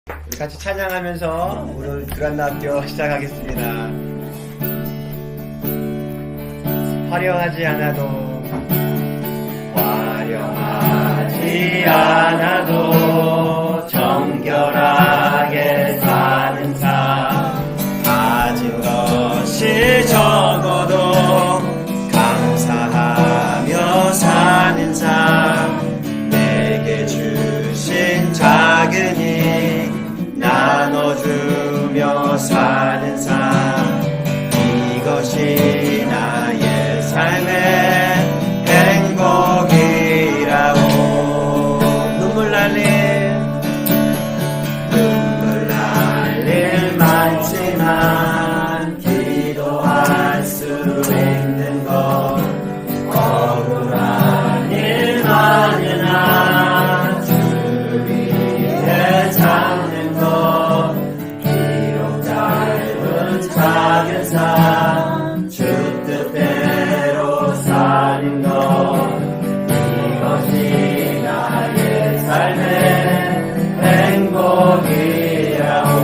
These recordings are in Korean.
우리 같이 찬양하면서 오늘 주간학교 시작하겠습니다. 화려하지 않아도 정결하게 사는 삶, 가진 것이 적어도 감사하며 사는 삶, 내게 주신 작은 힘 나눠주며 사는 삶, 이것이 나의 삶의 행복이라고. 눈물 날릴 많지만 기도할 수 있는 것, 억울한 일 많으나 주 위에 잡는 것, 비록 짧은 작은 삶 주 뜻대로 사는 것, 이것이 나의 삶의 행복이라고.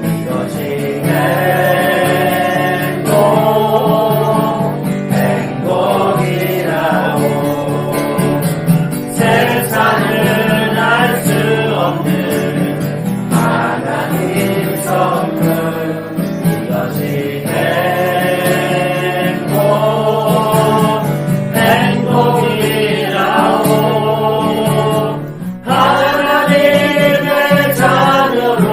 이것이 행복이라고. 세상은 알 수 없는 하나님 선물, 이것이 행복이라고. 하나님의 자녀로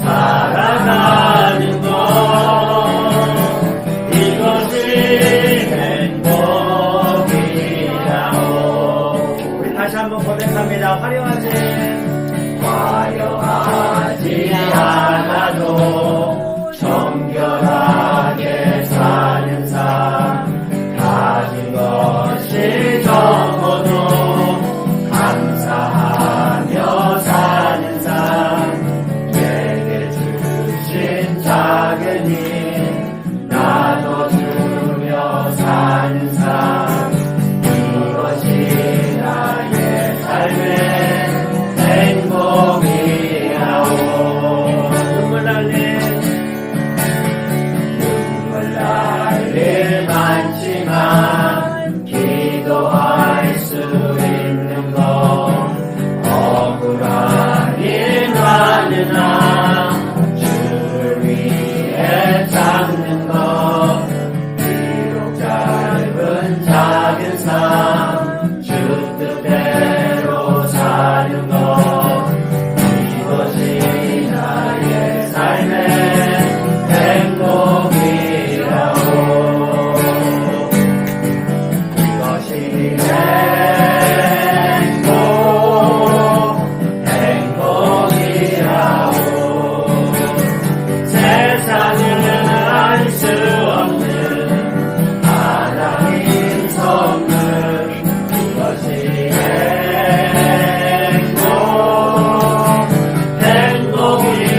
살아가는 것, 이것이 행복이라고. 우리 다시 한번 고백합니다. 화려하지 않아도 정결하게 사는 삶, 가진 것이 적어도 감사하며 사는 삶, 내게 주신 작은 힘 나눠주며 사는 삶, 이것이 나의 삶의 행복이라고. 눈물 날릴 많지만 기도할 수 있는 것, 억울한 일 많으나 주를 위해 잡는 것, 비록 짧은 작은 삶 주 뜻대로 사는 것, 이것이 나의 삶의 행복이라고. 이것이 행복이라고. 세상은 알 수 없는 하나님 선물, 이것이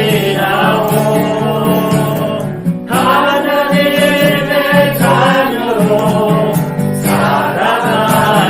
행복이라고. 하나님의 자녀로 살아가는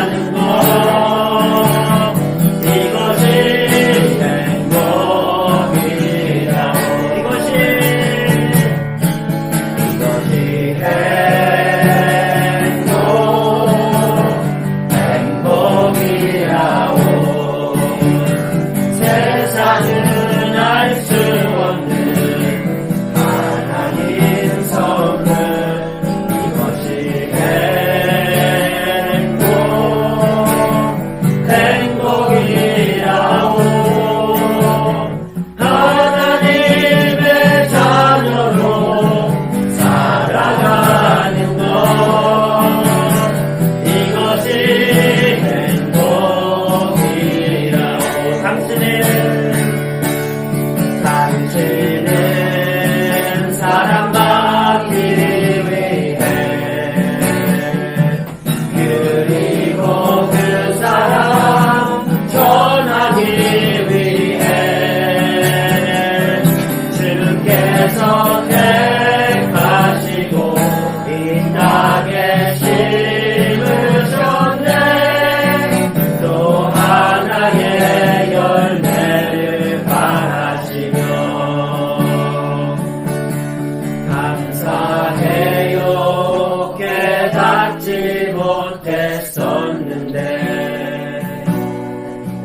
못했었는데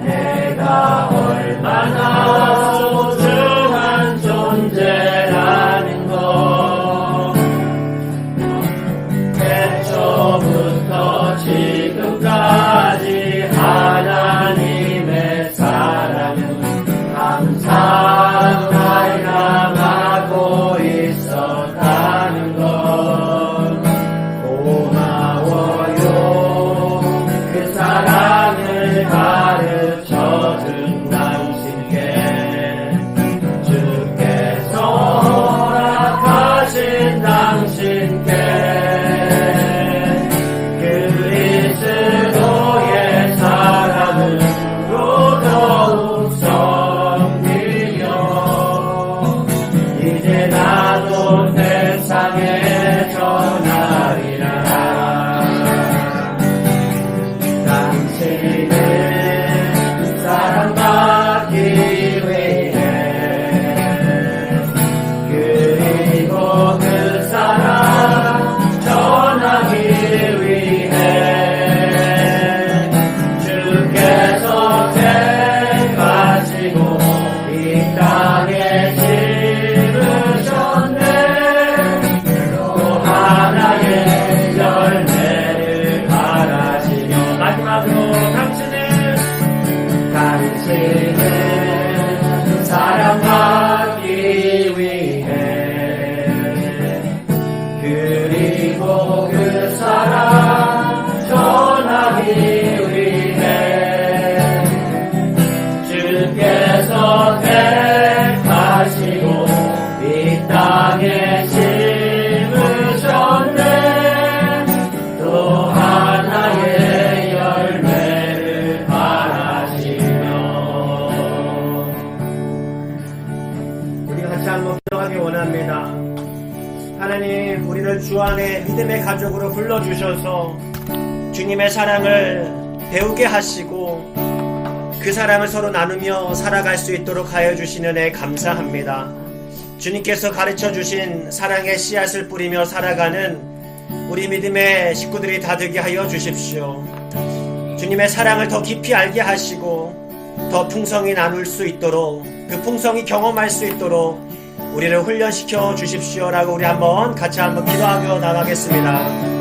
내가 얼마나 소중한 존재라는 것 태초부터 지금까지 하나님의 사랑은 항상 날 향하고 있었다는 것 고마워요. 그 사랑을 가르쳐준 당신께 주께서 허락하신 당신께 그리스도의 사랑으로 더욱 섬기며 이제 나도 세상에 전하리라. 당신을 사랑받기 위해 그리고 그 사랑 전하기 위해 주께서 택하시고 이 땅에 심으셨네. 또 하나의 열매를 바라시며 마지막으로 당신은 사랑받기 위해 그리고 그 사랑 전하기 위해 주께서 택하시고 이 땅에 심으셨네. 또 하나의 열매를 바라시며 우리가 같이 한번 기도하기 원합니다. 하나님, 우리를 주 안에 믿음의 가족으로 불러주셔서 주님의 사랑을 배우게 하시고 그 사랑을 서로 나누며 살아갈 수 있도록 하여 주시는 애 감사합니다. 주님께서 가르쳐 주신 사랑의 씨앗을 뿌리며 살아가는 우리 믿음의 식구들이 다 되게 하여 주십시오. 주님의 사랑을 더 깊이 알게 하시고 더 풍성히 나눌 수 있도록 그 풍성히 경험할 수 있도록 우리를 훈련시켜 주십시오라고 우리 같이 한번 기도하며 나가겠습니다.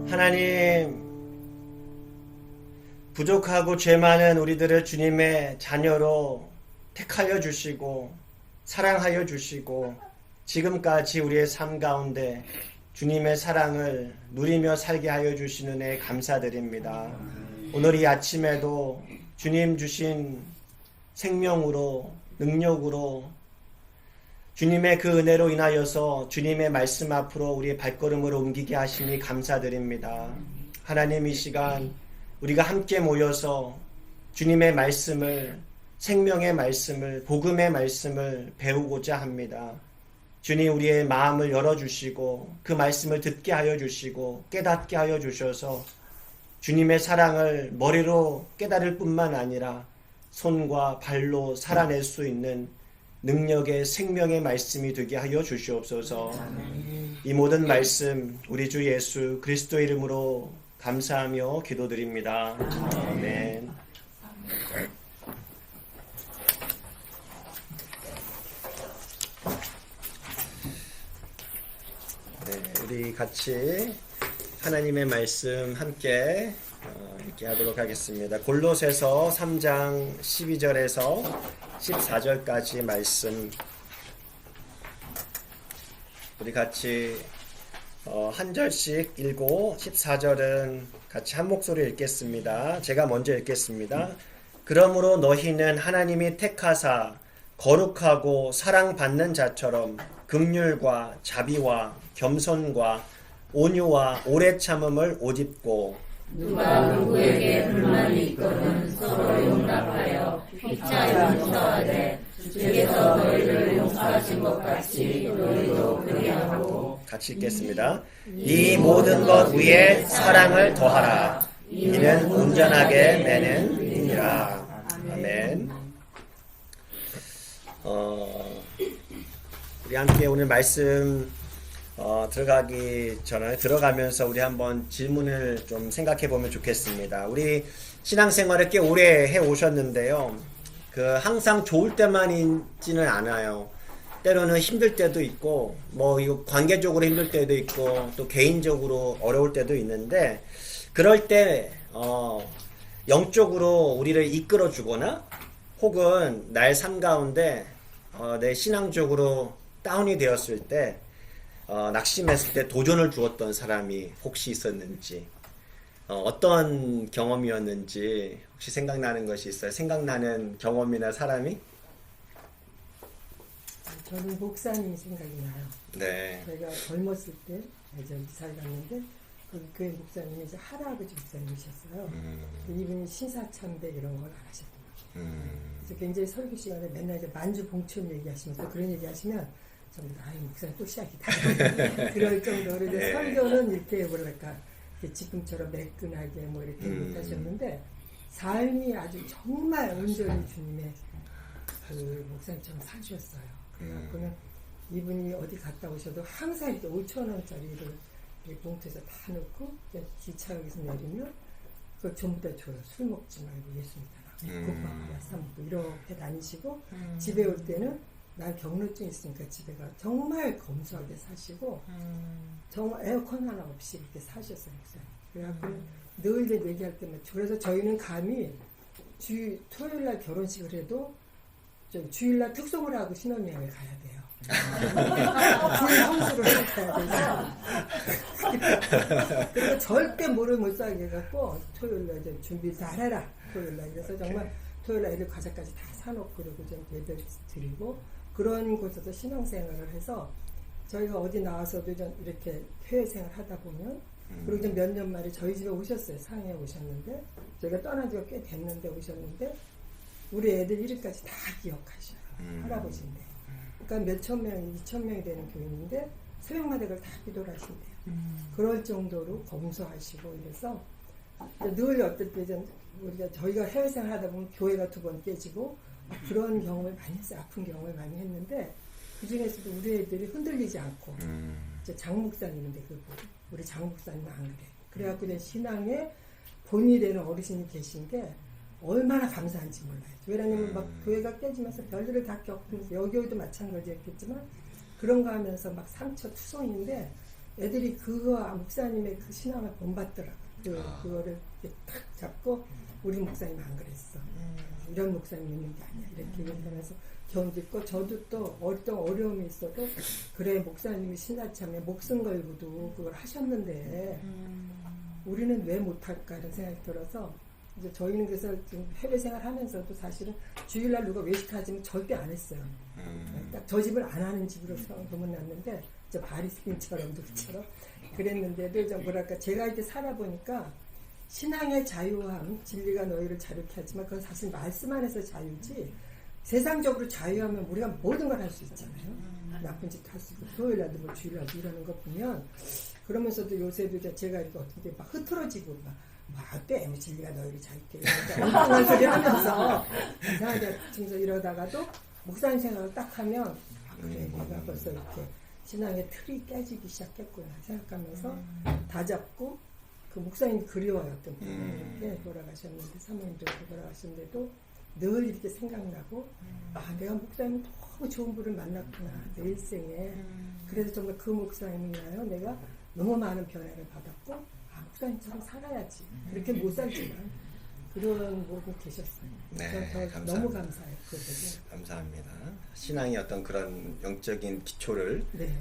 하나님, 부족하고 죄 많은 우리들을 주님의 자녀로 택하여 주시고 사랑하여 주시고 지금까지 우리의 삶 가운데 주님의 사랑을 누리며 살게 하여 주시는 애 감사드립니다. 오늘 이 아침에도 주님 주신 생명으로 능력으로 주님의 그 은혜로 인하여서 주님의 말씀 앞으로 우리의 발걸음을 옮기게 하시니 감사드립니다. 하나님, 이 시간 우리가 함께 모여서 주님의 말씀을, 생명의 말씀을, 복음의 말씀을 배우고자 합니다. 주님, 우리의 마음을 열어주시고 그 말씀을 듣게 하여 주시고 깨닫게 하여 주셔서 주님의 사랑을 머리로 깨달을 뿐만 아니라 손과 발로 살아낼 수 있는 능력의 생명의 말씀이 되게 하여 주시옵소서. 이 모든 말씀 우리 주 예수 그리스도 이름으로 감사하며 기도드립니다. 아멘. 네, 우리 같이 하나님의 말씀 함께 읽게 하도록 하겠습니다. 골로새서 3장 12절에서 14절까지 말씀 우리 같이 한 절씩 읽고 14절은 같이 한 목소리 읽겠습니다. 제가 먼저 읽겠습니다. 그러므로 너희는 하나님이 택하사 거룩하고 사랑받는 자처럼 긍휼과 자비와 겸손과 온유와 오래 참음을 옷입고 누가 누구에게 불만이 있거든 서로 용납하여 피차 용서하되 주께서 너희를 용서하신 것 같이 너희도 그리하고. 같이 읽겠습니다. 이 모든 것 위에 사랑을 더하라. 이는 온전하게 매는 힘이라. 아멘. 우리 함께 오늘 말씀 들어가기 전에 들어가면서 우리 한번 질문을 좀 생각해 보면 좋겠습니다. 우리 신앙생활을 꽤 오래 해 오셨는데요. 항상 좋을 때만 있지는 않아요. 때로는 힘들 때도 있고, 이거 관계적으로 힘들 때도 있고, 또 개인적으로 어려울 때도 있는데, 그럴 때, 영적으로 우리를 이끌어 주거나, 혹은 나의 삶 가운데, 내 신앙적으로 다운이 되었을 때, 낙심했을 때 도전을 주었던 사람이 혹시 있었는지, 어떤 경험이었는지 혹시 생각나는 것이 있어요? 생각나는 경험이나 사람이? 저는 목사님이 생각이 나요. 네. 제가 젊었을 때 이사를 갔는데 거기 교회 목사님이 이제 할아버지 목사님이셨어요. 이분이 신사참배 이런 걸 안 하셨더라고요. 그래서 굉장히 설교 시간에 맨날 이제 만주 봉천 얘기하시면서 그런 얘기하시면 전부 다 목사님 또 시작이다. 그럴 정도로 이제 네. 설교는 이렇게 뭐랄까 이렇게 지금처럼 매끈하게 이렇게 못하셨는데 삶이 아주 정말 온전히 주님의 그 목사님처럼 사주셨어요. 그래갖고는 이분이 어디 갔다 오셔도 항상 이렇게 5,000원짜리를 이렇게 봉투에서 다 넣고 기차역에서 내리면 그걸 전부 다 줘요. 술 먹지 말고 예수 믿어라. 국밥 하나 사 먹고 이렇게 다니시고 집에 올 때는 난 경로증 있으니까 집에 가 정말 검소하게 사시고 정말 에어컨 하나 없이 이렇게 사셨어요. 그래갖고 늘 이제 얘기할 때만 그래서 저희는 감히 토요일날 결혼식을 해도 주일날 특송을 하고 신혼여행을 가야 돼요. 주일 성수를 가야 돼서. 그래서 절대 물을 못 사게 해갖고 토요일날 이제 준비 다 해라. 토요일날. 그래서 정말 토요일날 애들 과자까지 다 사놓고 그리고 좀 예배 드리고 그런 곳에서 신앙생활을 해서 저희가 어디 나와서도 좀 이렇게 해외생활 하다 보면 그리고 좀 몇 년 만에 저희 집에 오셨어요. 상해에 오셨는데 저희가 떠난 지가 꽤 됐는데 오셨는데 우리 애들 이름까지 다 기억하셔요. 할아버지인데. 그러니까 몇천 명, 2,000명이 되는 교인인데 새벽마다 그걸 다 기도를 하신대요. 그럴 정도로 검소하시고 이래서 늘 어떨 때 저희가 해외생활 하다 보면 교회가 2번 깨지고 그런 경험을 많이 했어요. 아픈 경험을 많이 했는데 그 중에서도 우리 애들이 흔들리지 않고 장 목사님인데 우리 장 목사님은 안 그래. 그래갖고 이제 신앙에 본이 되는 어르신이 계신 게 얼마나 감사한지 몰라요. 왜냐하면 막 교회가 깨지면서 별일을 다 겪으면서 여기도 마찬가지였겠지만 그런 거 하면서 막 상처 투성인데 애들이 목사님의 그 신앙을 본받더라고요. 그거를 이렇게 탁 잡고 우리 목사님 안 그랬어. 이런 목사님 있는 게 아니야. 이렇게 얘기하면서 견디고 저도 또 어떤 어려움이 있어도 그래 목사님이 신하참에 목숨 걸고도 그걸 하셨는데 우리는 왜 못할까 이런 생각이 들어서 이제 저희는 그래서 지금 해외 생활하면서도 사실은 주일날 누가 외식하지면 절대 안 했어요. 딱 저 집을 안 하는 집으로 소문났는데 저 바리스인처럼 누구처럼 그랬는데도 좀 뭐랄까 제가 이렇게 살아보니까 신앙의 자유함, 진리가 너희를 자유케 하지만 그건 사실 말씀 안에서 자유지 세상적으로 자유하면 우리가 모든 걸 할 수 있잖아요. 나쁜 짓 할 수 있고 토요일날도 뭐 주일날도 이러는 거 보면 그러면서도 요새도 제가 이렇게 어떻게 막 흐트러지고 어때? 진리가 너희를 자유케 엉뚱한 소리 하면서 이상하게 지금 이러다가도 목사님 생각을 딱 하면 그래 내가 벌써 이렇게 신앙의 틀이 깨지기 시작했구나 생각하면서 다 잡고 그 목사님이 그리워요. 어떤 분이 이렇게 돌아가셨는데 사모님도 돌아가셨는데도 늘 이렇게 생각나고 내가 목사님 너무 좋은 분을 만났구나 내 일생에 그래서 정말 그 목사님이 인하여 내가 너무 많은 변화를 받았고 목사님처럼 살아야지 그렇게 못 살지만 이러는 분이 계셨어요. 네, 저 감사합니다. 너무 감사해요. 그거는. 감사합니다. 신앙의 어떤 그런 영적인 기초를 네.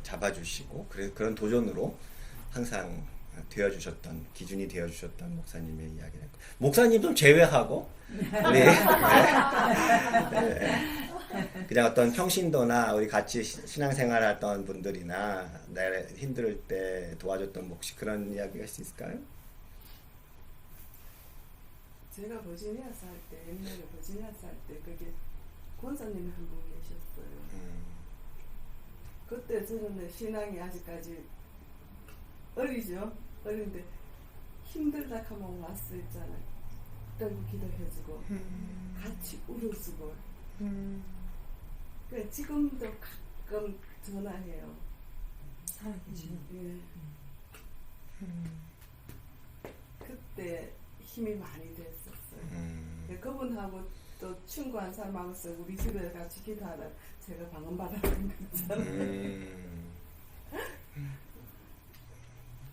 잡아주시고 그런 도전으로 항상 되어주셨던 기준이 되어주셨던 목사님의 이야기를 했고 목사님 좀 제외하고 우리 그냥 어떤 평신도나 우리 같이 신앙생활했던 분들이나 내 힘들 때 도와줬던 혹시 그런 이야기 할 수 있을까요? 제가 버지니아스 할 때, 옛날에 버지니아스 할 때, 거기 권사님이 한 분 계셨어요. 그때 저는 신앙이 아직까지 어리죠? 어린데 힘들다 하면 왔어 있잖아요. 그때도 기도해주고, 같이 울어주고. 그래, 지금도 가끔 전화해요. 살아계시는. 예. 그때 힘이 많이 됐었어요. 그분하고 또 친구한 사람하고서 우리 집에 같이 기도하다 제가 방언 받았던 거 있잖아요.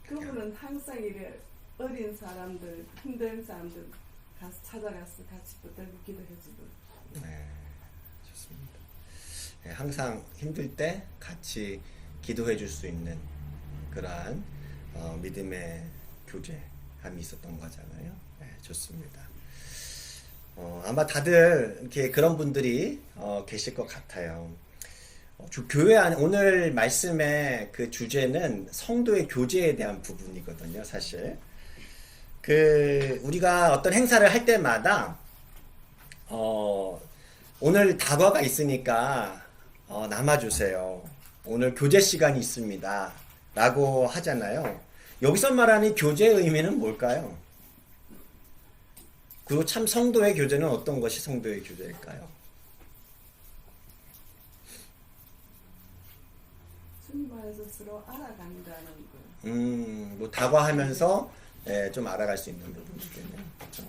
그분은 항상 이래 어린 사람들, 힘든 사람들 가서 찾아가서 같이 붙들고 기도해주고. 네, 좋습니다. 네, 항상 힘들 때 같이 기도해 줄 수 있는 그러한 믿음의 교제함이 있었던 거잖아요. 네, 좋습니다. 아마 다들 이렇게 그런 분들이 계실 것 같아요. 교회 안에 오늘 말씀의 그 주제는 성도의 교제에 대한 부분이거든요, 사실. 우리가 어떤 행사를 할 때마다 오늘 다과가 있으니까 남아주세요. 오늘 교제 시간이 있습니다. 라고 하잖아요. 여기서 말하는 교제의 의미는 뭘까요? 그리고 참 성도의 교제는 어떤 것이 성도의 교제일까요? 순 말해서 서로 알아간다는 거. 뭐 다과하면서 좀 알아갈 수 있는 부분이겠네요. 그렇죠?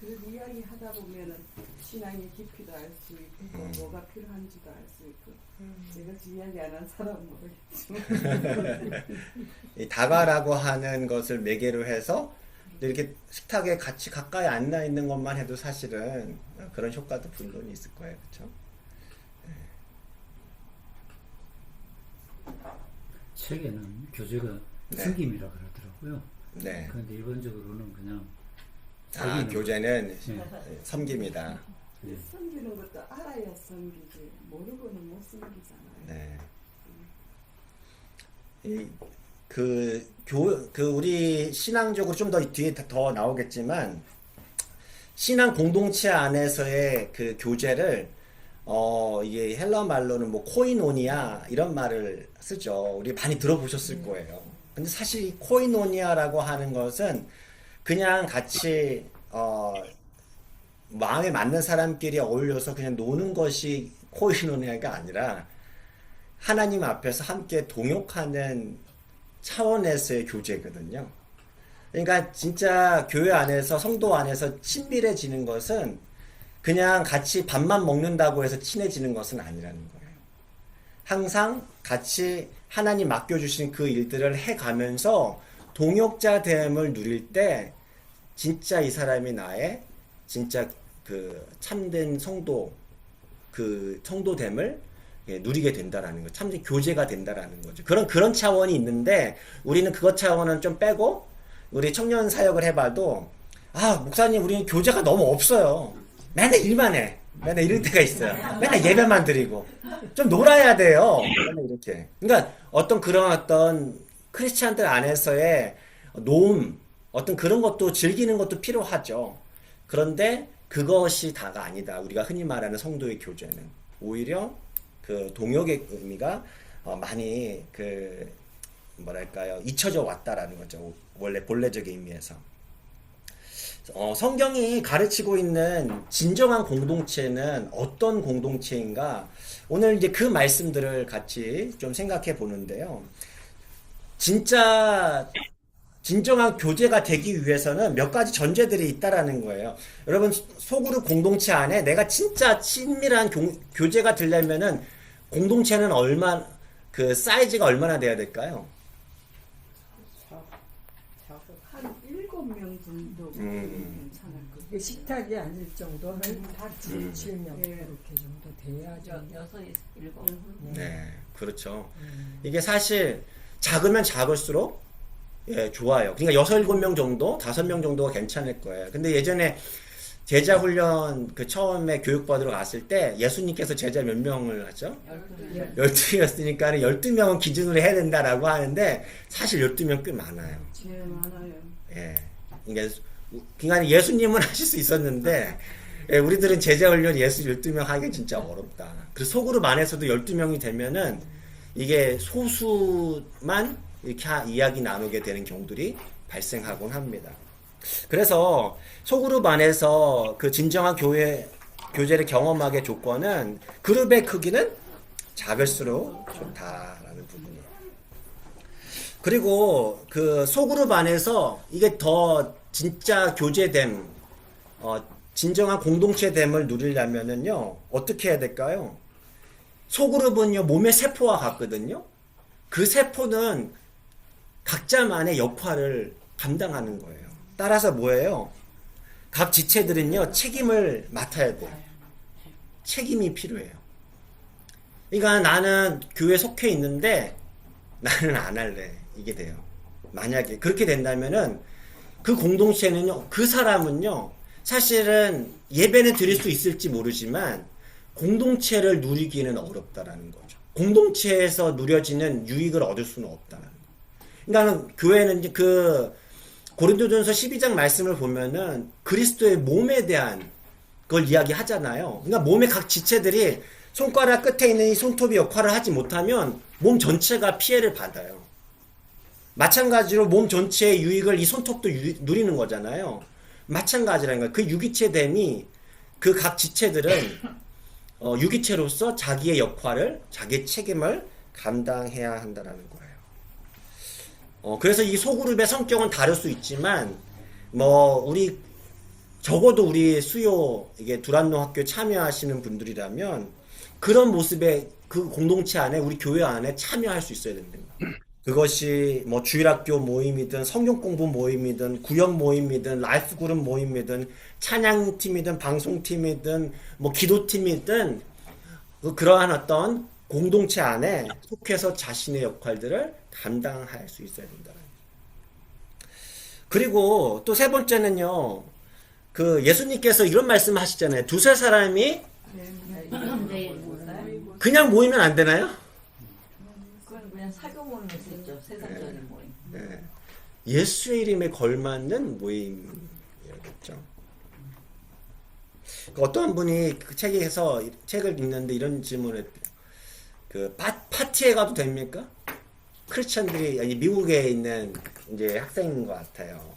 그래도 이야기 하다 보면은 신앙의 깊이도 알 수 있고 뭐가 필요한지도 알 수 있고 제가 이야기 안 한 사람은 모르겠지만 이 다과라고 하는 것을 매개로 해서 이렇게 식탁에 같이 가까이 앉아 있는 것만 해도 사실은 그런 효과도 분명히 있을 거예요, 그렇죠? 책에는 교제가 네. 섬김이라 그러더라고요. 네. 그런데 일반적으로는 그냥 교제는 네. 섬김이다. 네. 섬기는 것도 알아야 섬기지 모르고는 못 섬기잖아요. 네. 우리 신앙적으로 좀 더 뒤에 더 나오겠지만, 신앙 공동체 안에서의 그 교제를, 이게 헬라 말로는 뭐 코이노니아 이런 말을 쓰죠. 우리 많이 들어보셨을 거예요. 근데 사실 이 코이노니아라고 하는 것은 그냥 같이, 마음에 맞는 사람끼리 어울려서 그냥 노는 것이 코이노니아가 아니라 하나님 앞에서 함께 동역하는 차원에서의 교제거든요. 그러니까 진짜 교회 안에서 성도 안에서 친밀해지는 것은 그냥 같이 밥만 먹는다고 해서 친해지는 것은 아니라는 거예요. 항상 같이 하나님 맡겨주신 그 일들을 해가면서 동역자됨을 누릴 때 진짜 이 사람이 나의 진짜 그 참된 성도됨을 누리게 된다라는 거, 참된 교제가 된다라는 거죠. 그런 차원이 있는데 우리는 그것 차원은 좀 빼고 우리 청년 사역을 해봐도 목사님 우리는 교제가 너무 없어요. 맨날 일만 해. 맨날 이럴 때가 있어요. 맨날 예배만 드리고 좀 놀아야 돼요. 맨날 이렇게. 그러니까 어떤 크리스찬들 안에서의 노움, 어떤 그런 것도 즐기는 것도 필요하죠. 그런데 그것이 다가 아니다. 우리가 흔히 말하는 성도의 교제는 오히려 그 동역의 의미가 많이 잊혀져 왔다라는 거죠. 원래 본래적인 의미에서. 성경이 가르치고 있는 진정한 공동체는 어떤 공동체인가? 오늘 이제 그 말씀들을 같이 좀 생각해 보는데요. 진정한 교제가 되기 위해서는 몇 가지 전제들이 있다라는 거예요. 여러분, 소그룹 공동체 안에 내가 진짜 친밀한 교제가 되려면은 공동체는 사이즈가 얼마나 돼야 될까요? 한 7명 정도 괜찮을 거. 그 식탁에 앉을 정도는 다 7명 예. 이렇게 정도 돼야 좀. 여섯, 일곱. 네, 그렇죠. 이게 사실 작으면 작을수록 예, 좋아요. 그러니까 6, 7명 정도, 5명 정도가 괜찮을 거예요. 근데 예전에 제자 훈련 그 처음에 교육받으러 갔을 때 예수님께서 제자 몇 명을 하죠? 12명이었으니까 12명은 기준으로 해야 된다라고 하는데 사실 12명 꽤 많아요. 예, 많아요. 예. 그러니까 예수님은 하실 수 있었는데 예, 우리들은 제자 훈련 예수 12명 하기가 진짜 어렵다. 그래서 소그룹 안에서도 12명이 되면은 이게 소수만 이렇게 이야기 나누게 되는 경우들이 발생하곤 합니다. 그래서 소그룹 안에서 그 진정한 교제를 경험하게 조건은 그룹의 크기는 작을수록 좋다라는 부분이에요. 그리고 그 소그룹 안에서 이게 더 진짜 교제됨, 진정한 공동체됨을 누리려면은요, 어떻게 해야 될까요? 소그룹은요, 몸의 세포와 같거든요. 그 세포는 각자만의 역할을 감당하는 거예요. 따라서 뭐예요? 각 지체들은요, 책임을 맡아야 돼요. 책임이 필요해요. 그러니까 나는 교회에 속해 있는데 나는 안 할래. 이게 돼요. 만약에 그렇게 된다면은 그 공동체는요, 그 사람은요, 사실은 예배는 드릴 수 있을지 모르지만 공동체를 누리기는 어렵다라는 거죠. 공동체에서 누려지는 유익을 얻을 수는 없다라는 거예요. 그러니까 교회는 이제 그 고린도전서 12장 말씀을 보면은 그리스도의 몸에 대한 걸 이야기하잖아요. 그러니까 몸의 각 지체들이 손가락 끝에 있는 이 손톱이 역할을 하지 못하면 몸 전체가 피해를 받아요. 마찬가지로 몸 전체의 유익을 이 손톱도 누리는 거잖아요. 마찬가지라는 거예요. 그 유기체됨이 그 각 지체들은 유기체로서 자기의 역할을, 자기의 책임을 감당해야 한다라는 거예요. 그래서 이 소그룹의 성격은 다를 수 있지만, 적어도 우리 수요, 이게 두란노 학교에 참여하시는 분들이라면, 그런 모습의 그 공동체 안에, 우리 교회 안에 참여할 수 있어야 된다. 그것이 주일학교 모임이든, 성경 공부 모임이든, 구역 모임이든, 라이프 그룹 모임이든, 찬양팀이든, 방송팀이든, 기도팀이든, 그러한 어떤 공동체 안에 속해서 자신의 역할들을 감당할 수 있어야 된다. 그리고 또 세 번째는요, 그 예수님께서 이런 말씀 하시잖아요. 두세 사람이 그냥 모이면 안 되나요? 그건 그냥 사교 모임일 수 있죠. 세상적인 모임. 네. 예수의 이름에 걸맞는 모임이겠죠. 어떤 분이 그 책에서 책을 읽는데 이런 질문을 했대요. 그 파티에 가도 됩니까? 크리스천들이 아니 미국에 있는 이제 학생인 것 같아요.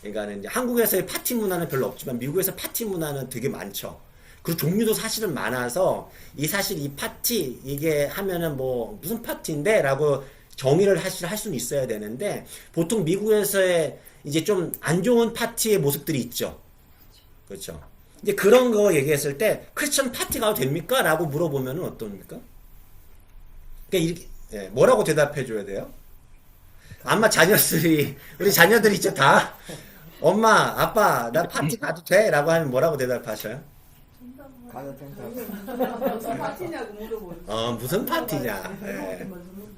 그러니까는 이제 한국에서의 파티 문화는 별로 없지만 미국에서 파티 문화는 되게 많죠. 그리고 종류도 사실은 많아서 사실 이 파티 이게 하면은 무슨 파티인데라고 정의를 할 수는 있어야 되는데 보통 미국에서의 이제 좀 안 좋은 파티의 모습들이 있죠. 그렇죠. 이제 그런 거 얘기했을 때 크리스천 파티 가도 됩니까? 라고 물어보면은 어떻습니까? 그러니까 이렇게 뭐라고 대답해 줘야 돼요? 아마 우리 자녀들이 있죠, 다. 엄마, 아빠, 나 파티 가도 돼? 라고 하면 뭐라고 대답하셔요? 무슨 파티냐고 물어보죠. 무슨 파티냐. 네.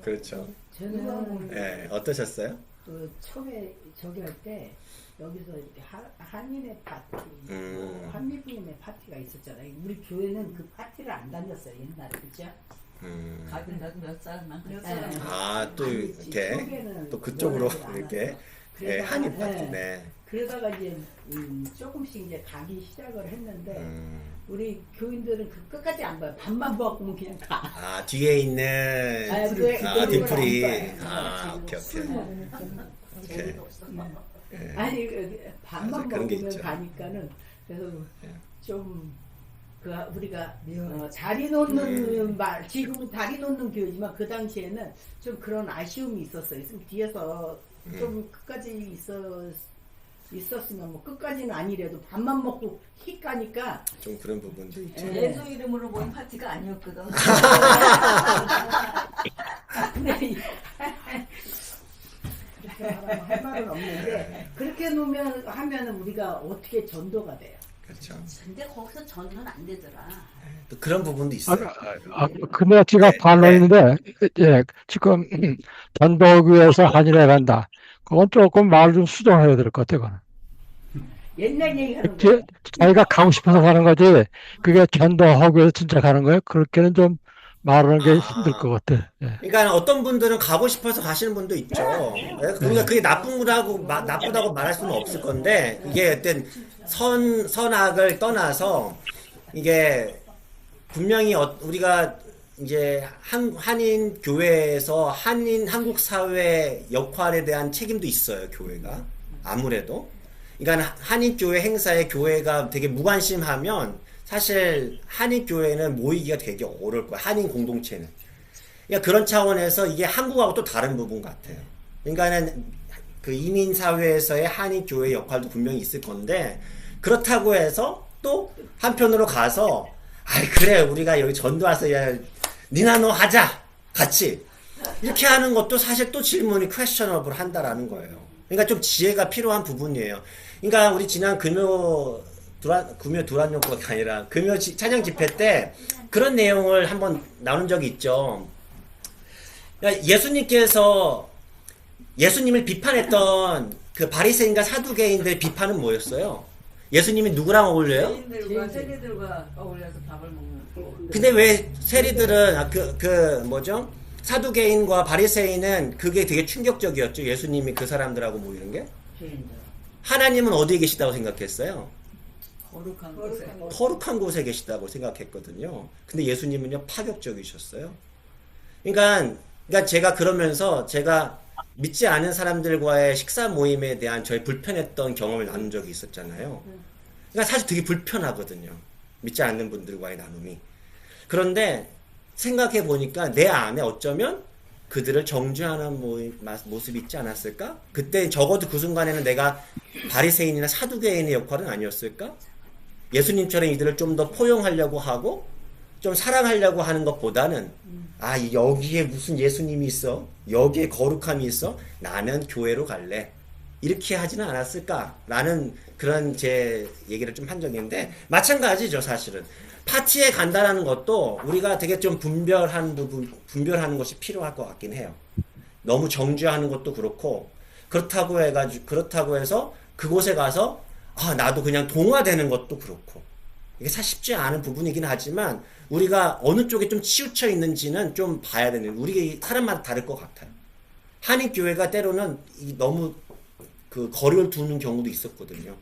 그렇죠. 저는 네. 어떠셨어요? 그 처음에 저기 할 때 여기서 이렇게 한인의 파티, 한미부인의 파티가 있었잖아요. 우리 교회는 그 파티를 안 다녔어요, 옛날에. 그죠? 가긴 나도 몇 살만. 또 이렇게 또 그쪽으로 이렇게 한인 파티. 네. 그러다가 이제 조금씩 이제 가기 시작을 했는데 우리 교인들은 그 끝까지 안 봐요. 밥만 먹으면 그냥 가. 뒤에 있는 뒷풀이. 오케이. 아니 밥만 그런 게 먹으면 있죠. 가니까는 그래서 좀 우리가 자리 놓는 지금 다리 놓는 교회지만 그 당시에는 좀 그런 아쉬움이 있었어요. 뒤에서 좀 끝까지 있었으면 끝까지는 아니래도 밥만 먹고 휙 가니까 좀 그런 부분도 있죠. 예수 이름으로 모인 파티가 아니었거든. 할 말은 없는데 그렇게 그렇게 놓으면 하면 우리가 어떻게 전도가 돼요? 그렇죠. 근데 거기서 전도는 안 되더라. 또 그런 부분도 있어요. 근데 제가 네, 반론인데, 예, 지금 전도교에서 한인회 간다. 그건 조금 말 좀 수정해야 될 것 같아요. 그거는. 옛날 얘기하는 거. 자기가 가고 싶어서 가는 거지, 그게 전도하고 해서 진짜 가는 거예요? 그렇게는 좀 말하는 게 힘들 것 같아. 예. 그러니까 어떤 분들은 가고 싶어서 가시는 분도 있죠. 그러니까 그게 나쁘다고 말할 수는 없을 건데, 이게 어떤 선악을 떠나서, 이게 분명히 우리가 이제 한인 교회에서 한국 사회 역할에 대한 책임도 있어요, 교회가. 아무래도. 그러니까 한인 교회 행사에 교회가 되게 무관심하면 사실 한인 교회는 모이기가 되게 어려울 거야. 한인 공동체는. 그러니까 그런 차원에서 이게 한국하고 또 다른 부분 같아요. 그러니까는 그 이민 사회에서의 한인 교회 역할도 분명히 있을 건데, 그렇다고 해서 또 한편으로 가서 그래 우리가 여기 전도 와서 야 니나 너 하자 같이 이렇게 하는 것도 사실 또 질문이 퀘스천업을 한다라는 거예요. 그러니까 좀 지혜가 필요한 부분이에요. 그러니까 우리 지난 금요 두란용구가 아니라 금요 찬양 집회 때 그런 내용을 한번 나눈 적이 있죠. 그러니까 예수님을 비판했던 그 바리새인과 사두개인들의 비판은 뭐였어요? 예수님이 누구랑 어울려요? 세리들과 어울려서 밥을 먹는 거. 근데 왜 세리들은 뭐죠? 사두개인과 바리새인은 그게 되게 충격적이었죠. 예수님이 그 사람들하고 모이는 게. 하나님은 어디에 계시다고 생각했어요? 거룩한 곳에. 거룩한 곳에 계시다고 생각했거든요. 근데 예수님은요 파격적이셨어요. 그러니까 제가 그러면서 제가 믿지 않은 사람들과의 식사 모임에 대한 저의 불편했던 경험을 나눈 적이 있었잖아요. 그러니까 사실 되게 불편하거든요. 믿지 않는 분들과의 나눔이. 그런데 생각해 보니까 내 안에 어쩌면 그들을 정죄하는 모습이 있지 않았을까? 그때 적어도 그 순간에는 내가 바리새인이나 사두개인의 역할은 아니었을까? 예수님처럼 이들을 좀 더 포용하려고 하고 좀 사랑하려고 하는 것보다는 여기에 무슨 예수님이 있어? 여기에 거룩함이 있어? 나는 교회로 갈래. 이렇게 하지는 않았을까라는 그런 제 얘기를 좀 한 적이 있는데 마찬가지죠 사실은. 파티에 간다라는 것도 우리가 되게 좀 분별하는 것이 필요할 것 같긴 해요. 너무 정죄하는 것도 그렇고 그렇다고 해서 그곳에 가서 나도 그냥 동화되는 것도 그렇고 이게 사실 쉽지 않은 부분이긴 하지만 우리가 어느 쪽에 좀 치우쳐 있는지는 좀 봐야 되는, 우리 사람마다 다를 것 같아요. 한인교회가 때로는 너무 그 거리를 두는 경우도 있었거든요.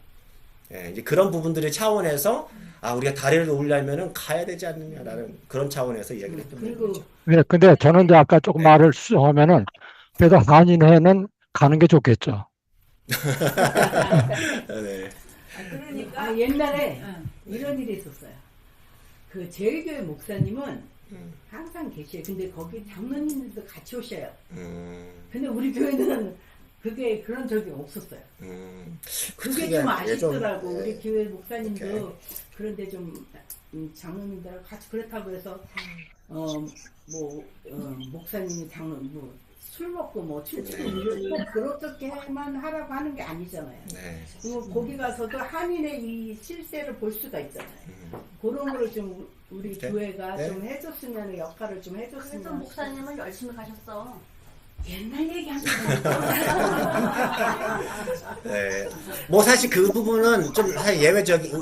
예, 이제 그런 부분들의 차원에서 우리가 다리를 놓으려면은 가야 되지 않느냐라는 그런 차원에서 이야기를 했던 그리고 거죠. 네, 근데 저는 이제 아까 조금 말을 수정하면은, 그래도 한인회는 가는 게 좋겠죠. 네. 그러니까 옛날에 응. 이런 일이 있었어요. 그 제일교회 목사님은 항상 계셔요. 근데 거기 장로님들도 같이 오셔요. 근데 우리 교회는 그런 적이 없었어요. 그게 좀 아쉽더라고. 우리 교회 목사님도 오케이. 그런데 좀 장로님들하고 같이 그렇다고 해서 목사님이 술 먹고 춤추고 꼭 그렇게만 하라고 하는 게 아니잖아요. 네. 그리고 거기 가서도 한인의 이 실세를 볼 수가 있잖아요. 그런 거를 좀 우리 네. 교회가 네. 좀 해줬으면, 역할을 좀 그래서 해줬으면. 목사님은 열심히 가셨어. 옛날 얘기하는 네. 뭐 사실 그 부분은 좀 사실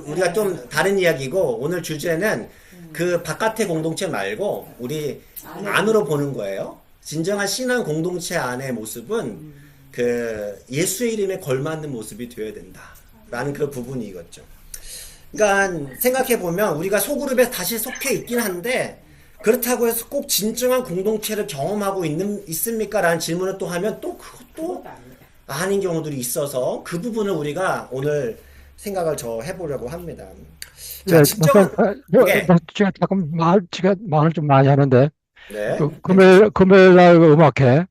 우리가 좀 다른 이야기고 오늘 주제는 그 바깥의 공동체 말고 우리 안으로 보는 거예요. 진정한 신앙 공동체 안의 모습은 그 예수의 이름에 걸맞는 모습이 되어야 된다라는 그 부분이겠죠. 그러니까 생각해 보면 우리가 소그룹에 다시 속해 있긴 한데 그렇다고 해서 꼭 진정한 공동체를 경험하고 있습니까? 라는 질문을 또 하면 또 그것도 아닌 경우들이 있어서 그 부분을 우리가 오늘 생각을 해보려고 합니다. 자, 네. 제가 제가 말을 좀 많이 하는데, 네. 금요일 날 음악회,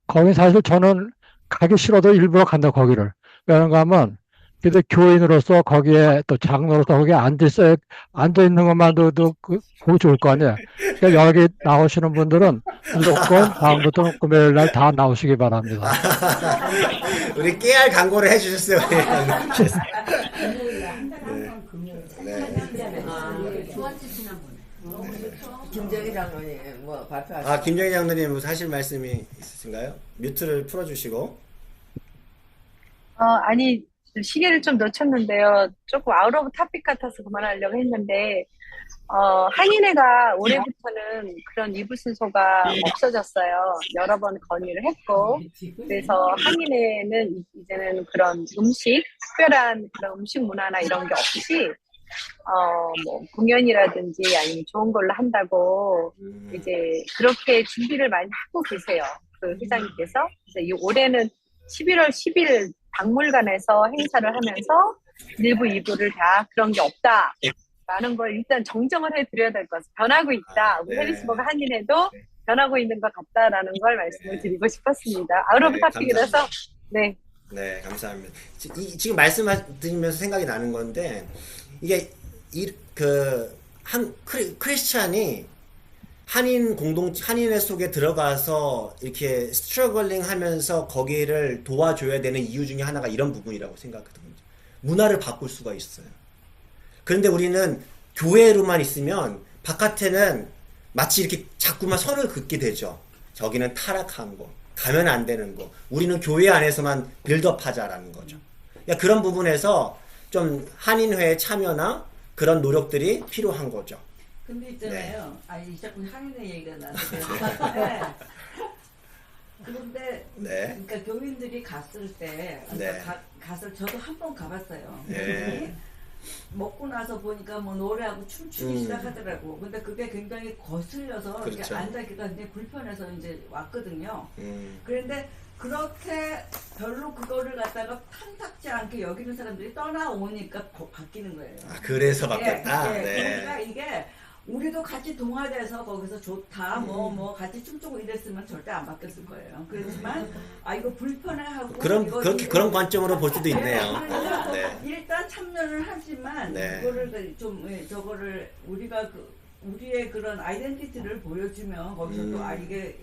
거기 사실 저는 가기 싫어도 일부러 간다, 거기를. 왜냐가 하면, 근데 교인으로서 거기에 또 장로로서 거기에 앉아있는 것만으로도 그거 좋을 거 아니에요. 그러니까 여기 나오시는 분들은 무조건 다음부터 금요일 날 다 나오시기 바랍니다. 우리 깨알 광고를 해주셨어요. 금요일 한달 한번 금요일. 네. 좋았지 지난번에. 김정희 장로님 뭐 발표하시죠? 아, 김정희 장로님 뭐 하실 말씀이 있으신가요? 뮤트를 풀어주시고. 아니, 시계를 좀 놓쳤는데요. 조금 아웃 오브 토픽 같아서 그만하려고 했는데, 한인회가 올해부터는 그런 이불 순서가 없어졌어요. 여러 번 건의를 했고, 그래서 한인회는 이제는 그런 음식, 특별한 그런 음식 문화나 이런 게 없이, 뭐, 공연이라든지 아니면 좋은 걸로 한다고, 이제 그렇게 준비를 많이 하고 계세요. 그 회장님께서. 그래서 올해는 11월 10일 박물관에서 행사를 하면서 1부, 2부를 다 그런 게 없다. 라는 걸 일단 정정을 해드려야 될 것 같아요. 변하고 있다. 우리 네. 해리스버그 한인회도 변하고 있는 것 같다라는 걸 말씀을 드리고 싶었습니다. 아웃 오브 토픽이라서, 네. 네, 감사합니다. 지금 말씀드리면서 생각이 나는 건데, 이게, 크리스찬이 한인회 속에 들어가서 이렇게 스트러글링 하면서 거기를 도와줘야 되는 이유 중에 하나가 이런 부분이라고 생각하거든요. 문화를 바꿀 수가 있어요. 그런데 우리는 교회로만 있으면 바깥에는 마치 이렇게 자꾸만 선을 긋게 되죠. 저기는 타락한 거, 가면 안 되는 거. 우리는 교회 안에서만 빌드업 하자라는 거죠. 그러니까 그런 부분에서 좀 한인회의 참여나 그런 노력들이 필요한 거죠. 근데 있잖아요. 아니 자꾸 한인회 얘기가 나는데. 네. 그런데 네. 그러니까 교민들이 갔을 때 네. 가서 저도 한 번 가봤어요. 네. 먹고 나서 보니까 뭐 노래하고 춤추기 시작하더라고. 근데 그게 굉장히 거슬려서 이렇게 그렇죠. 앉아있기가 굉장히 불편해서 이제 왔거든요. 음. 그런데 그렇게 별로 그거를 갖다가 탐탁지 않게 여기는 사람들이 떠나오니까 바뀌는 거예요. 아, 그래서 바뀌었다? 예, 예. 네. 그러니까 이게 우리도 같이 동화돼서 거기서 좋다, 뭐 같이 춤추고 이랬으면 절대 안 바뀌었을 거예요. 그렇지만, 이거 불편해하고. 그런 관점으로 볼 수도 있네요. 그러니까 네. 일단 참여를 하지만, 네. 그거를 저거를 우리가 우리의 그런 아이덴티티를 보여주면 거기서 또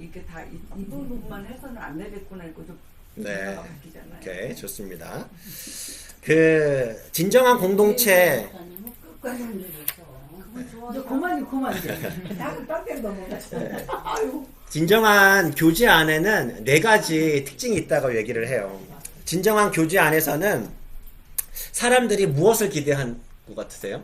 이게 다 이 부분만 해서는 안 되겠구나 이거 좀 네. 문화가 바뀌잖아요. 오케이, 좋습니다. 진정한 공동체, 이제 그만 이제. 딴 넘어갔어. 아이고. 진정한 교제 안에는 4가지 특징이 있다고 얘기를 해요. 진정한 교제 안에서는 사람들이 무엇을 기대한 것 같으세요?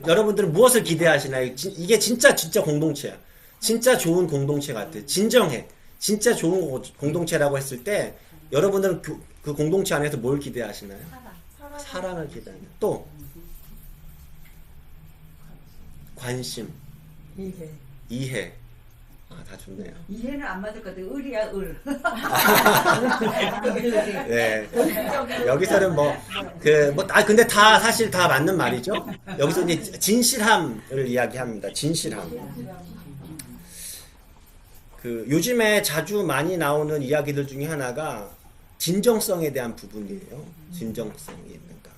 여러분들은 무엇을 기대하시나요? 이게 진짜 공동체야. 진짜 좋은 공동체 같아요. 진정해. 진짜 좋은 공동체라고 했을 때, 여러분들은 그 공동체 안에서 뭘 기대하시나요? 사랑을 기대하는. 또, 관심, 이해. 다 좋네요. 이해는 안 맞을 것 같아요. 을이야, 을. 네. 여기서는 근데 사실 다 맞는 말이죠. 여기서 이제 진실함을 이야기합니다. 진실함. 요즘에 자주 많이 나오는 이야기들 중에 하나가 진정성에 대한 부분이에요. 진정성이 있는가.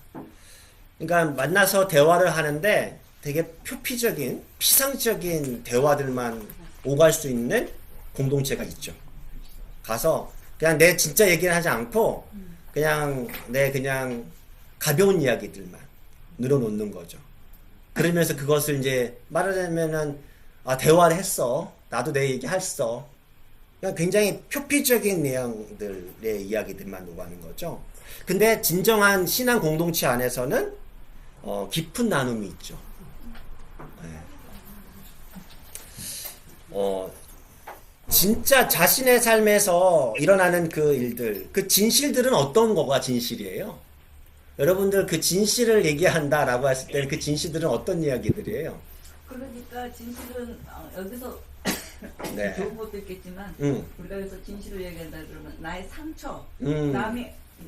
그러니까 만나서 대화를 하는데 되게 표피적인, 피상적인 대화들만 오갈 수 있는 공동체가 있죠. 가서 그냥 내 진짜 얘기를 하지 않고 그냥 가벼운 이야기들만 늘어놓는 거죠. 그러면서 그것을 이제 말하자면은 대화를 했어. 나도 내 얘기 했어. 그냥 굉장히 표피적인 내용들의 이야기들만 오가는 거죠. 근데 진정한 신앙 공동체 안에서는 깊은 나눔이 있죠. 진짜 자신의 삶에서 일어나는 그 일들, 그 진실들은 어떤 거가 진실이에요? 여러분들 그 진실을 얘기한다라고 했을 때는 그 진실들은 어떤 이야기들이에요? 그러니까 진실은 여기서 네. 좋은 것도 있겠지만 우리가 여기서 진실을 얘기한다 그러면 나의 상처,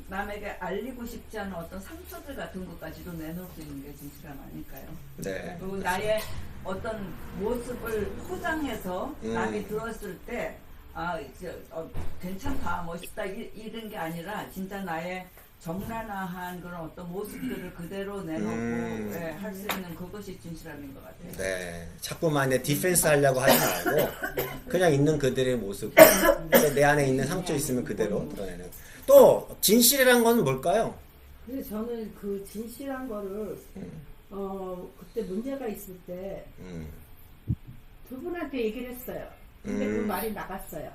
남에게 알리고 싶지 않은 어떤 상처들 같은 것까지도 내놓을 수 있는 게 진실함 아닐까요? 네. 그리고 나의 어떤 모습을 포장해서 남이 들었을 때 괜찮다, 멋있다 이런 게 아니라 진짜 나의 정란화한 그런 어떤 모습들을 그대로 내놓고 할 수 있는 그것이 진실함인 것 같아요. 네. 자꾸만 디펜스 하려고 하지 말고 그냥 있는 그들의 모습. 근데 내 안에 있는 상처 있으면 그대로 드러내는. 또 진실이란 건 뭘까요? 그래서 저는 그 진실한 거를 그때 문제가 있을 때 두 분한테 얘기를 했어요. 근데 그 말이 나갔어요.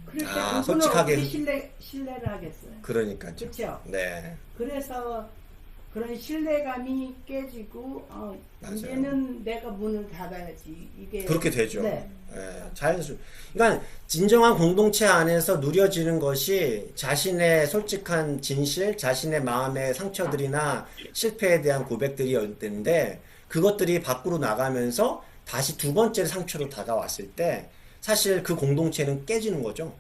그럴 때 그분은 솔직하게. 어떻게 신뢰를 하겠어요. 그러니까요. 그렇죠. 네. 그래서 그런 신뢰감이 깨지고 맞아요. 이제는 내가 문을 닫아야지. 이게 그렇게 되죠. 네. 자연스럽. 그러니까 진정한 공동체 안에서 누려지는 것이 자신의 솔직한 진실, 자신의 마음의 상처들이나 실패에 대한 고백들이었는데 그것들이 밖으로 나가면서 다시 두 번째 상처로 다가왔을 때 사실 그 공동체는 깨지는 거죠.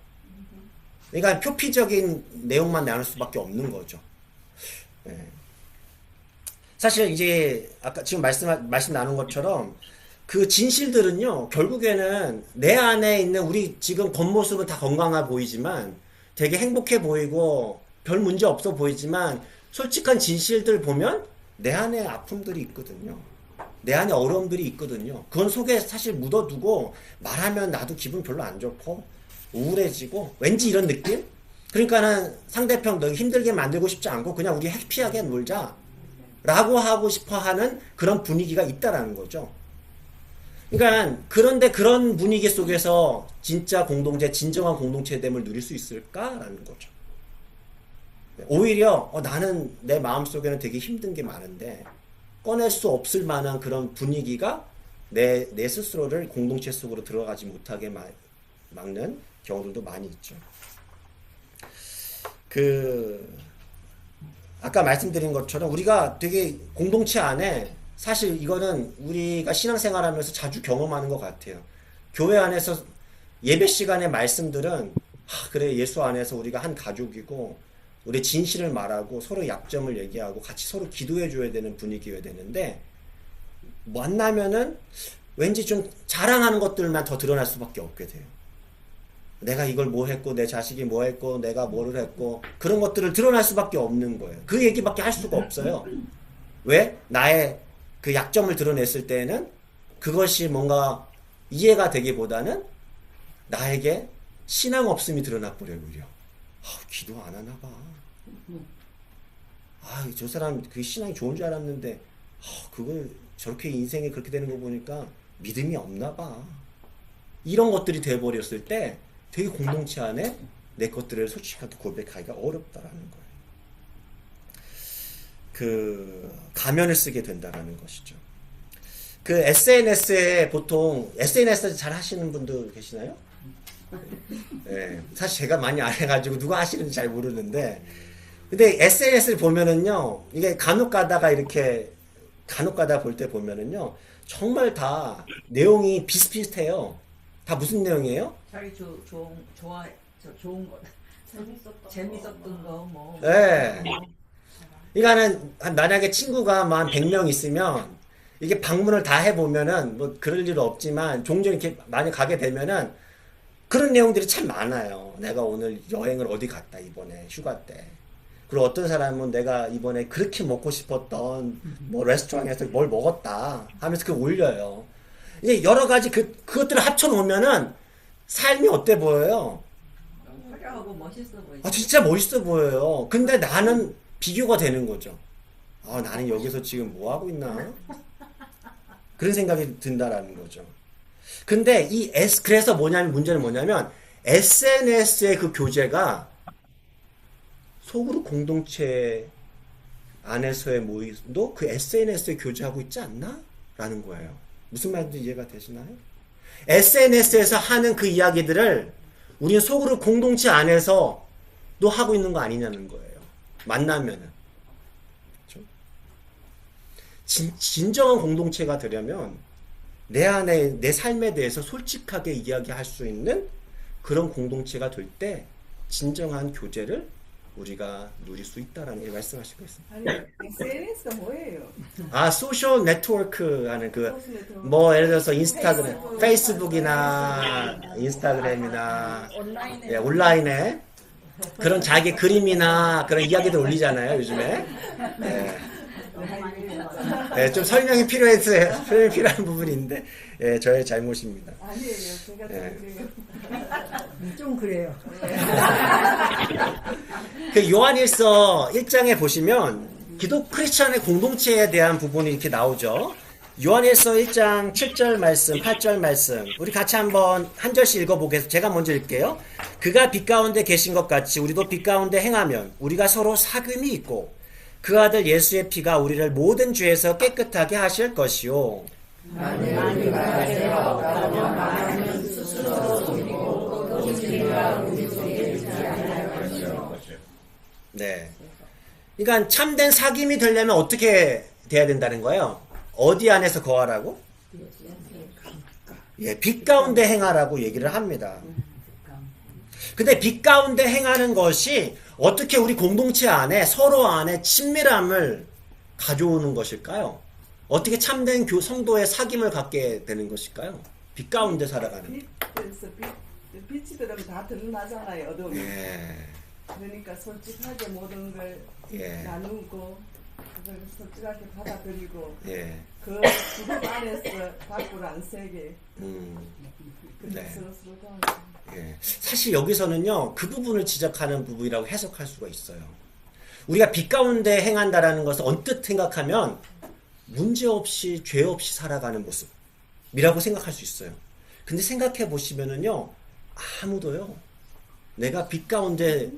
그러니까 표피적인 내용만 나눌 수밖에 없는 거죠. 네. 사실 이제 아까 지금 말씀 나눈 것처럼 그 진실들은요 결국에는 내 안에 있는 우리 지금 겉모습은 다 건강해 보이지만 되게 행복해 보이고 별 문제 없어 보이지만 솔직한 진실들 보면 내 안에 아픔들이 있거든요. 내 안에 어려움들이 있거든요. 그건 속에 사실 묻어두고 말하면 나도 기분 별로 안 좋고 우울해지고 왠지 이런 느낌? 그러니까는 상대편 너 힘들게 만들고 싶지 않고 그냥 우리 해피하게 놀자 라고 하고 싶어 하는 그런 분위기가 있다라는 거죠. 그러니까 그런데 그런 분위기 속에서 진짜 공동체, 진정한 공동체됨을 누릴 수 있을까라는 거죠. 오히려 나는 내 마음속에는 되게 힘든 게 많은데 꺼낼 수 없을 만한 그런 분위기가 내 스스로를 공동체 속으로 들어가지 못하게 막는 경우들도 많이 있죠. 아까 말씀드린 것처럼 우리가 되게 공동체 안에 사실 이거는 우리가 신앙생활하면서 자주 경험하는 것 같아요. 교회 안에서 예배 시간의 말씀들은 그래 예수 안에서 우리가 한 가족이고 우리 진실을 말하고 서로 약점을 얘기하고 같이 서로 기도해 줘야 되는 분위기여야 되는데 만나면은 왠지 좀 자랑하는 것들만 더 드러날 수밖에 없게 돼요. 내가 이걸 뭐 했고 내 자식이 뭐 했고 내가 뭐를 했고 그런 것들을 드러날 수밖에 없는 거예요. 그 얘기밖에 할 수가 없어요. 왜? 나의 그 약점을 드러냈을 때에는 그것이 뭔가 이해가 되기보다는 나에게 신앙 없음이 드러나 버려요. 오히려 기도 안 하나 봐. 저 사람 그 신앙이 좋은 줄 알았는데 그걸 저렇게 인생이 그렇게 되는 거 보니까 믿음이 없나 봐. 이런 것들이 돼버렸을 때 되게 공동체 안에 내 것들을 솔직하게 고백하기가 어렵다라는 거예요. 가면을 쓰게 된다라는 것이죠. SNS에 보통 SNS 잘 하시는 분들 계시나요? 네, 사실 제가 많이 안 해가지고 누가 하시는지 잘 모르는데 근데 SNS를 보면은요 이게 간혹 가다가 볼 때 보면은요 정말 다 내용이 비슷비슷해요. 다 무슨 내용이에요? 자기 좋은 거 재밌었던 거 뭐. 네. 그러니까는 만약에 친구가 한 100명 있으면 이게 방문을 다 해보면은 뭐 그럴 일 없지만 종종 이렇게 많이 가게 되면은 그런 내용들이 참 많아요. 내가 오늘 여행을 어디 갔다 이번에 휴가 때. 그리고 어떤 사람은 내가 이번에 그렇게 먹고 싶었던 뭐 레스토랑에서 뭘 먹었다 하면서 그걸 올려요. 이제 여러 가지 그것들을 합쳐 놓으면은 삶이 어때 보여요? 화려하고 멋있어 보이죠. 진짜 멋있어 보여요. 근데 나는 비교가 되는 거죠. 나는 여기서 지금 뭐 하고 있나? 그런 생각이 든다라는 거죠. 근데 그래서 문제는 뭐냐면 SNS의 그 교제가 속으로 공동체 안에서의 모임도 그 SNS에 교제하고 있지 않나? 라는 거예요. 무슨 말인지 이해가 되시나요? SNS에서 하는 그 이야기들을 우리는 속으로 공동체 안에서도 하고 있는 거 아니냐는 거예요. 만나면은. 그렇죠? 진정한 공동체가 되려면 내 안에 내 삶에 대해서 솔직하게 이야기할 수 있는 그런 공동체가 될 때 진정한 교제를 우리가 누릴 수 있다라는 게 말씀하시고 있습니다. 아니 SNS가 뭐예요? 소셜 네트워크 하는 소셜 네트워크. 뭐 예를 들어서 페이스북이나 인스타그램이나 온라인에 그런 자기 그림이나 그런 이야기들 올리잖아요 요즘에. 네, 좀 설명이 필요해서 설명이 필요한 부분인데 예, 저의 잘못입니다. 아니에요. 제가 네. 그래요. 좀 그래요. 그 요한일서 1장에 보시면 기독 크리스천의 공동체에 대한 부분이 이렇게 나오죠. 요한일서 1장 7절 말씀, 8절 말씀 우리 같이 한번 한 절씩 읽어보겠습니다. 제가 먼저 읽게요. 그가 빛 가운데 계신 것 같이 우리도 빛 가운데 행하면 우리가 서로 사귐이 있고 그 아들 예수의 피가 우리를 모든 죄에서 깨끗하게 하실 것이요. 네. 그러니까 참된 사귐이 되려면 어떻게 돼야 된다는 거예요? 어디 안에서 거하라고? 예, 빛 가운데 행하라고 얘기를 합니다. 근데 빛 가운데 행하는 것이 어떻게 우리 공동체 안에 서로 안에 친밀함을 가져오는 것일까요? 어떻게 참된 성도의 사귐을 갖게 되는 것일까요? 빛 가운데 살아가는. 빛에서 빛이 들으면 다 드러나잖아요. 어둠이. 예. 그러니까 솔직하게 모든 걸 예. 나누고 그걸 솔직하게 받아들이고 예. 그 그것 안에서 밖으로 안 세게 그렇게 네. 서로 도와주고. 예. 사실 여기서는요, 그 부분을 지적하는 부분이라고 해석할 수가 있어요. 우리가 빛 가운데 행한다라는 것을 언뜻 생각하면 문제 없이 죄 없이 살아가는 모습이라고 생각할 수 있어요. 근데 생각해 보시면은요, 아무도요, 내가 빛 가운데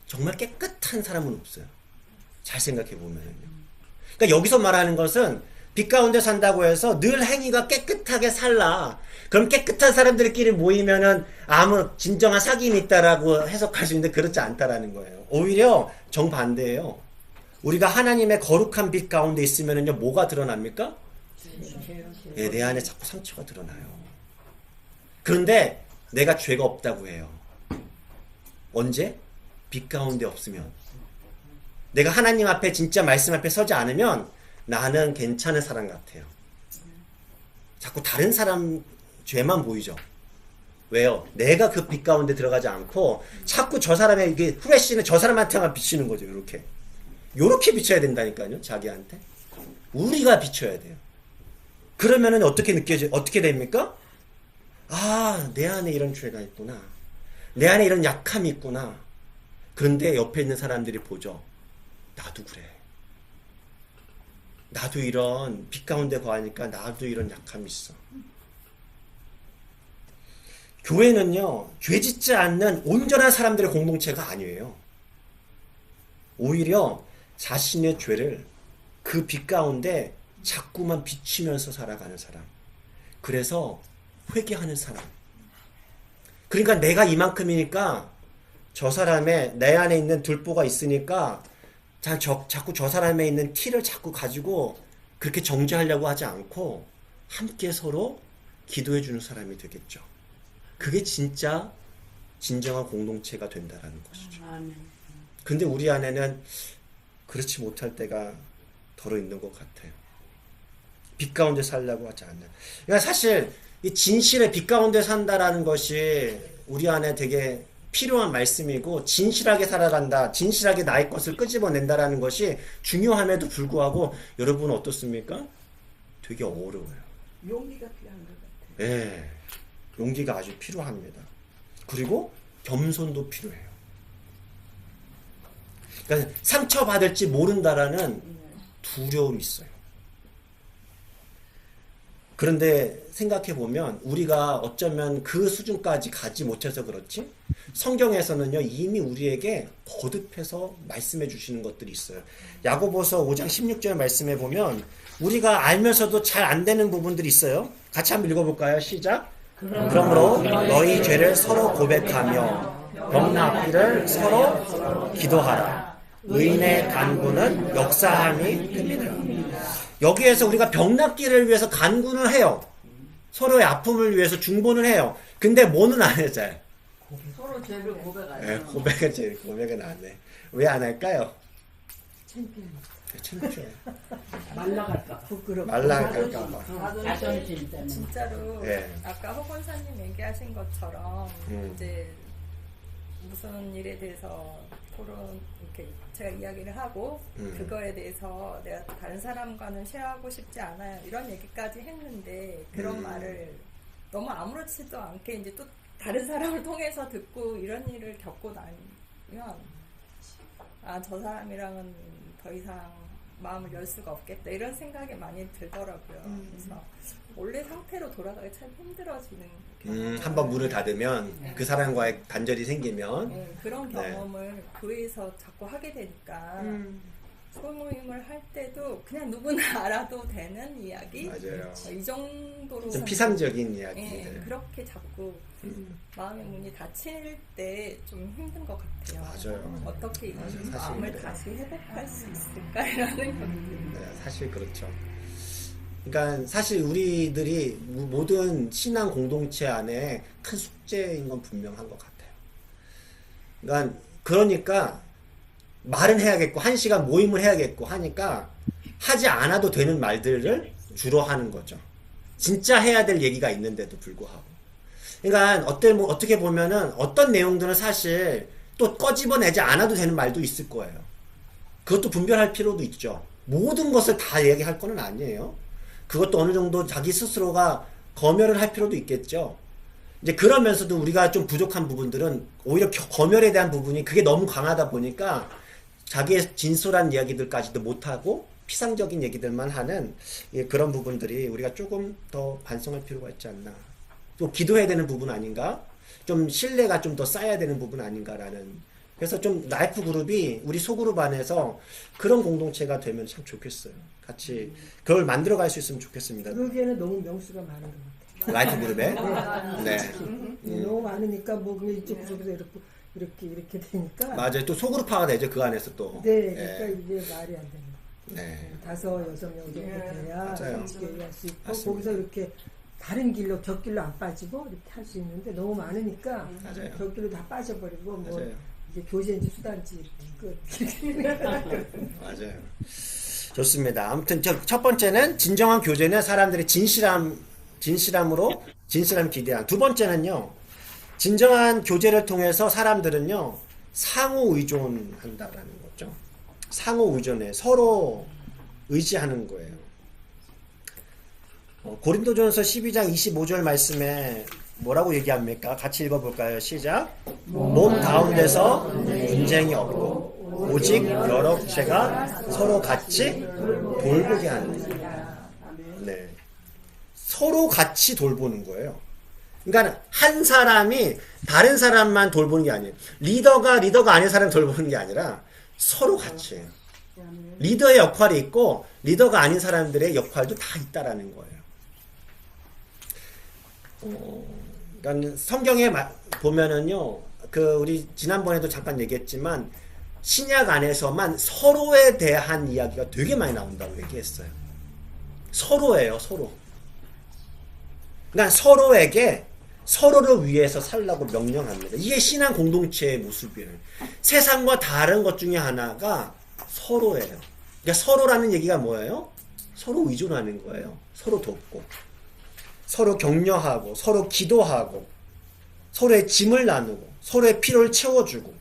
정말 깨끗한 사람은 없어요. 잘 생각해 보면은요. 그러니까 여기서 말하는 것은 빛 가운데 산다고 해서 늘 행위가 깨끗하게 살라. 그럼 깨끗한 사람들끼리 모이면은 아무 진정한 사귐이 있다라고 해석할 수 있는데 그렇지 않다라는 거예요. 오히려 정반대예요. 우리가 하나님의 거룩한 빛 가운데 있으면은요, 뭐가 드러납니까? 예, 내 안에 자꾸 상처가 드러나요. 그런데 내가 죄가 없다고 해요. 언제? 빛 가운데 없으면. 내가 하나님 앞에 진짜 말씀 앞에 서지 않으면 나는 괜찮은 사람 같아요. 자꾸 다른 사람 죄만 보이죠. 왜요? 내가 그 빛 가운데 들어가지 않고 자꾸 저 사람의 이게 후레쉬는 저 사람한테만 비치는 거죠. 요렇게 비춰야 된다니까요. 자기한테. 우리가 비춰야 돼요. 그러면은 어떻게 됩니까? 아, 내 안에 이런 죄가 있구나. 내 안에 이런 약함이 있구나. 그런데 옆에 있는 사람들이 보죠. 나도 그래. 나도 이런 빛 가운데 거하니까 나도 이런 약함이 있어. 교회는요, 죄 짓지 않는 온전한 사람들의 공동체가 아니에요. 오히려 자신의 죄를 그 빛 가운데 자꾸만 비치면서 살아가는 사람. 그래서 회개하는 사람. 그러니까 내가 이만큼이니까 저 사람의 내 안에 있는 들보가 있으니까 자꾸 저 사람에 있는 티를 자꾸 가지고 그렇게 정죄하려고 하지 않고 함께 서로 기도해 주는 사람이 되겠죠. 그게 진짜 진정한 공동체가 된다라는 것이죠. 근데 우리 안에는 그렇지 못할 때가 더러 있는 것 같아요. 빛 가운데 살려고 하지 않는. 그러니까 사실 이 진실의 빛 가운데 산다라는 것이 우리 안에 되게 필요한 말씀이고, 진실하게 살아간다, 진실하게 나의 것을 끄집어낸다라는 것이 중요함에도 불구하고 여러분 어떻습니까? 되게 어려워요. 용기가 필요한 것 같아요. 예, 용기가 아주 필요합니다. 그리고 겸손도 필요해요. 그러니까 상처받을지 모른다라는 두려움이 있어요. 그런데 생각해보면 우리가 어쩌면 그 수준까지 가지 못해서 그렇지, 성경에서는요, 이미 우리에게 거듭해서 말씀해 주시는 것들이 있어요. 야고보서 5장 16절 말씀해 보면 우리가 알면서도 잘 안 되는 부분들이 있어요. 같이 한번 읽어볼까요? 시작. 그러므로 너희 죄를 서로 고백하며 병나기를 서로 기도하라. 의인의 간구는 역사함이 큽니다. 여기에서 우리가 병낫기를 위해서 간구는 해요. 서로의 아픔을 위해서 중보는 해요. 근데 뭐는 안 해요, 잘. 서로 죄를 고백하죠. 네, 고백은 안 해. 왜 안 할까요? 창피해. 말라갈까. 부끄럽고. 말라갈까 봐. 자존심 때문에. 진짜로 예. 아까 허 권사님 얘기하신 것처럼 음. 이제 무슨 일에 대해서 그런 이렇게 제가 이야기를 하고 그거에 대해서 내가 다른 사람과는 쉐어하고 싶지 않아요. 이런 얘기까지 했는데 그런 말을 너무 아무렇지도 않게 이제 또 다른 사람을 통해서 듣고 이런 일을 겪고 나면 아, 저 사람이랑은 더 이상 마음을 열 수가 없겠다 이런 생각이 많이 들더라고요. 그래서 원래 상태로 돌아가기 참 힘들어지는 한번 문을 닫으면 네. 그 사람과의 단절이 생기면 네, 그런 경험을 교회에서 자꾸 하게 되니까 소모임을 할 때도 그냥 누구나 알아도 되는 이야기 맞아요. 이 정도로 좀 피상적인 네, 이야기들. 그렇게 자꾸 마음의 문이 닫힐 때 좀 힘든 것 같아요. 맞아요. 어떻게 이 맞아요. 사실 마음을 그래요. 다시 회복할 수 있을까 이런 생각이 네, 사실 그렇죠. 그러니까 사실 우리들이 모든 신앙 공동체 안에 큰 숙제인 건 분명한 것 같아요. 그러니까 말은 해야겠고 1시간 모임을 해야겠고 하니까 하지 않아도 되는 말들을 주로 하는 거죠. 진짜 해야 될 얘기가 있는데도 불구하고. 그러니까 어떻게 보면은 어떤 내용들은 사실 또 꺼집어내지 않아도 되는 말도 있을 거예요. 그것도 분별할 필요도 있죠. 모든 것을 다 얘기할 건 아니에요. 그것도 어느 정도 자기 스스로가 검열을 할 필요도 있겠죠. 이제 그러면서도 우리가 좀 부족한 부분들은 오히려 검열에 대한 부분이 그게 너무 강하다 보니까 자기의 진솔한 이야기들까지도 못하고 피상적인 얘기들만 하는 그런 부분들이 우리가 조금 더 반성할 필요가 있지 않나. 또 기도해야 되는 부분 아닌가? 좀 신뢰가 좀 더 쌓여야 되는 부분 아닌가라는. 그래서 좀 라이프 그룹이 우리 소그룹 안에서 그런 공동체가 되면 참 좋겠어요. 같이 그걸 만들어갈 수 있으면 좋겠습니다. 그러기에는 너무 명수가 많은 것 같아요. 라이프 그룹에. 네. 너무 많으니까 뭐 그냥 이쪽 저쪽에서 이렇게 되니까. 맞아요. 또 소그룹화가 되죠. 그 안에서 또. 네, 그러니까 이게 말이 안 되는 거예요. 네. 5, 6명 정도 돼야 맞아요. 함께 할 수 있고 맞습니다. 거기서 이렇게 다른 길로 곁길로 안 빠지고 이렇게 할 수 있는데 너무 많으니까 맞아요. 곁길로 다 빠져버리고 뭐 맞아요. 이제 교제인지 수단지 이렇게 끝. 맞아요. 좋습니다. 아무튼 첫 번째는 진정한 교제는 사람들의 진실함 기대한. 두 번째는요. 진정한 교제를 통해서 사람들은요. 상호 의존한다라는 거죠. 상호 의존해 서로 의지하는 거예요. 고린도전서 12장 25절 말씀에 뭐라고 얘기합니까? 같이 읽어볼까요? 시작. 몸 가운데서 분쟁이 없고 오직 여러 구체가 서로 같이 돌보게 하는. 네. 서로 같이 돌보는 거예요. 그러니까 한 사람이 다른 사람만 돌보는 게 아니에요. 리더가 아닌 사람 돌보는 게 아니라 서로 같이 해요. 리더의 역할이 있고 리더가 아닌 사람들의 역할도 다 있다라는 거예요. 그러니까 성경에 보면은요, 우리 지난번에도 잠깐 얘기했지만 신약 안에서만 서로에 대한 이야기가 되게 많이 나온다고 얘기했어요. 서로예요, 서로. 그러니까 서로에게 서로를 위해서 살라고 명령합니다. 이게 신앙 공동체의 모습이에요. 세상과 다른 것 중에 하나가 서로예요. 그러니까 서로라는 얘기가 뭐예요? 서로 의존하는 거예요. 서로 돕고, 서로 격려하고, 서로 기도하고, 서로의 짐을 나누고, 서로의 필요를 채워주고,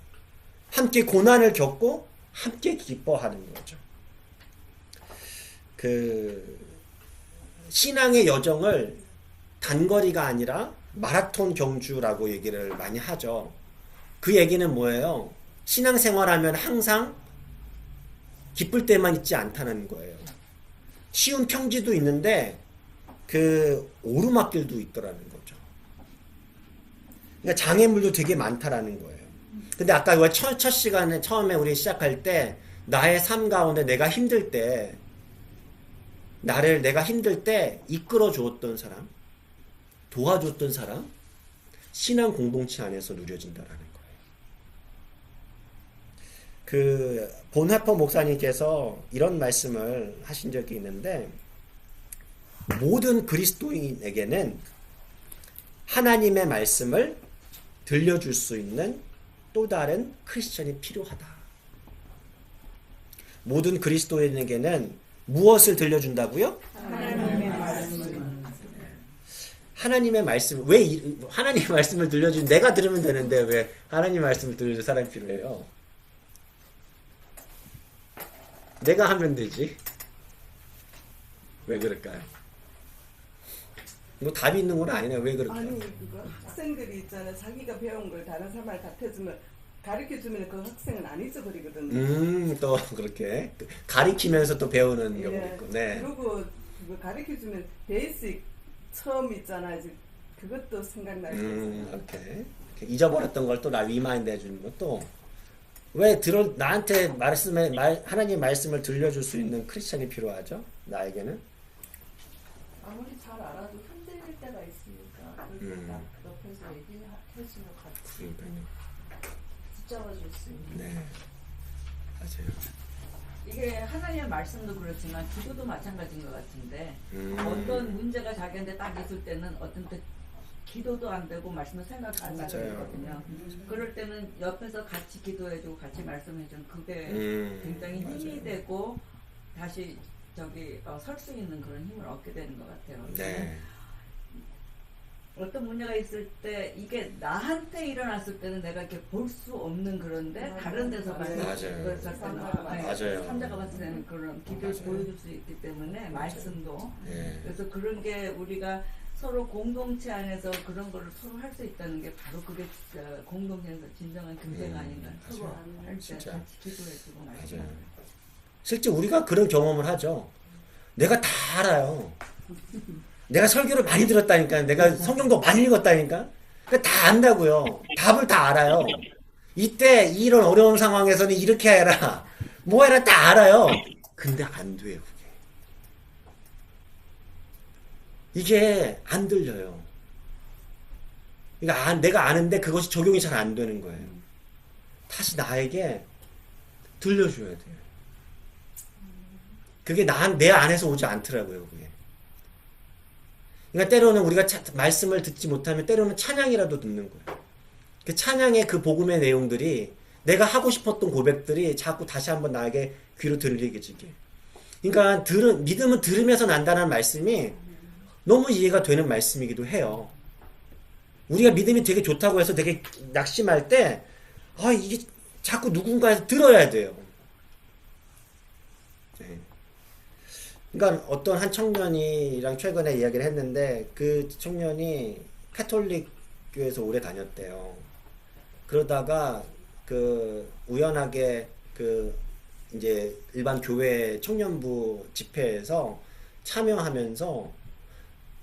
함께 고난을 겪고, 함께 기뻐하는 거죠. 신앙의 여정을 단거리가 아니라 마라톤 경주라고 얘기를 많이 하죠. 그 얘기는 뭐예요? 신앙생활하면 항상 기쁠 때만 있지 않다는 거예요. 쉬운 평지도 있는데 오르막길도 있더라는 거죠. 그러니까 장애물도 되게 많다라는 거예요. 근데 아까 우리가 첫 시간에 처음에 우리 시작할 때 나의 삶 가운데 내가 힘들 때 내가 힘들 때 이끌어 주었던 사람, 도와줬던 사람, 신앙 공동체 안에서 누려진다라는 거예요. 본해퍼 목사님께서 이런 말씀을 하신 적이 있는데, 모든 그리스도인에게는 하나님의 말씀을 들려줄 수 있는 또 다른 크리스천이 필요하다. 모든 그리스도인에게는 무엇을 들려준다고요? 하나님의 말씀. 왜 하나님의 말씀을 들려준, 내가 들으면 되는데 왜 하나님의 말씀을 들려줄 사람이 필요해요? 내가 하면 되지. 왜 그럴까요? 뭐 답이 있는 건 아니네. 왜 그럴까요? 아니 그거 학생들이 있잖아. 자기가 배운 걸 다른 사람한테 가르쳐주면 가르쳐주면 그 학생은 안 잊어버리거든. 또 그렇게 가리키면서 또 배우는 경우도 예. 있고. 네. 그리고 그거 가르쳐주면 베이직 처음 있잖아. 이제 그것도 생각나고. 오케이. 잊어버렸던 걸 또 나 리마인드 해주는 것도 왜 나한테 하나님 말씀을 들려줄 수 있는 크리스찬이 필요하죠? 나에게는. 아무리 잘 알아도 흔들릴 때가 있으니까 그렇게 딱 옆에서 얘기해주면 같이 그러니까요. 붙잡아줄 수 있는. 네. 맞아요. 이게 하나님의 말씀도 그렇지만 기도도 마찬가지인 것 같은데 음. 어떤 문제가 자기한테 딱 있을 때는 어떤 때 기도도 안 되고 말씀을 생각 안 하게 맞아요. 되거든요. 그럴 때는 옆에서 같이 기도해주고 같이 말씀해주면 그게 굉장히 힘이 맞아요. 되고 다시 설 수 있는 그런 힘을 얻게 되는 것 같아요. 네. 어떤 문제가 있을 때 이게 나한테 일어났을 때는 내가 이렇게 볼 수 없는 그런데 다른 데서 맞아요. 맞아요. 삼자가 봤을 때는 그런 기도를 맞아요. 보여줄 수 있기 때문에 말씀도 네. 그래서 그런 게 우리가 서로 공동체 안에서 그런 거를 서로 할 수 있다는 게 바로 그게 공동체에서 진정한 교제가 아닌가. 서로 할 때 진짜. 같이 기도해주고 말씀하고. 맞아요. 실제 우리가 그런 경험을 하죠. 내가 다 알아요. 내가 설교를 많이 들었다니까. 내가 성경도 많이 읽었다니까. 다 안다고요. 답을 다 알아요. 이때 이런 어려운 상황에서는 이렇게 해라. 뭐 해라 다 알아요. 근데 안 돼요. 이게 안 들려요. 그러니까 내가 아는데 그것이 적용이 잘 안 되는 거예요. 다시 나에게 들려줘야 돼요. 그게 내 안에서 오지 않더라고요. 그게. 그러니까 때로는 우리가 말씀을 듣지 못하면 때로는 찬양이라도 듣는 거예요. 그 찬양의 그 복음의 내용들이 내가 하고 싶었던 고백들이 자꾸 다시 한번 나에게 귀로 들리게. 그러니까 믿음은 들으면서 난다는 말씀이 너무 이해가 되는 말씀이기도 해요. 우리가 믿음이 되게 좋다고 해서 되게 낙심할 때, 이게 자꾸 누군가에서 들어야 돼요. 네. 그러니까 어떤 한 청년이랑 최근에 이야기를 했는데, 그 청년이 카톨릭 교회에서 오래 다녔대요. 그러다가 우연하게 이제 일반 교회 청년부 집회에서 참여하면서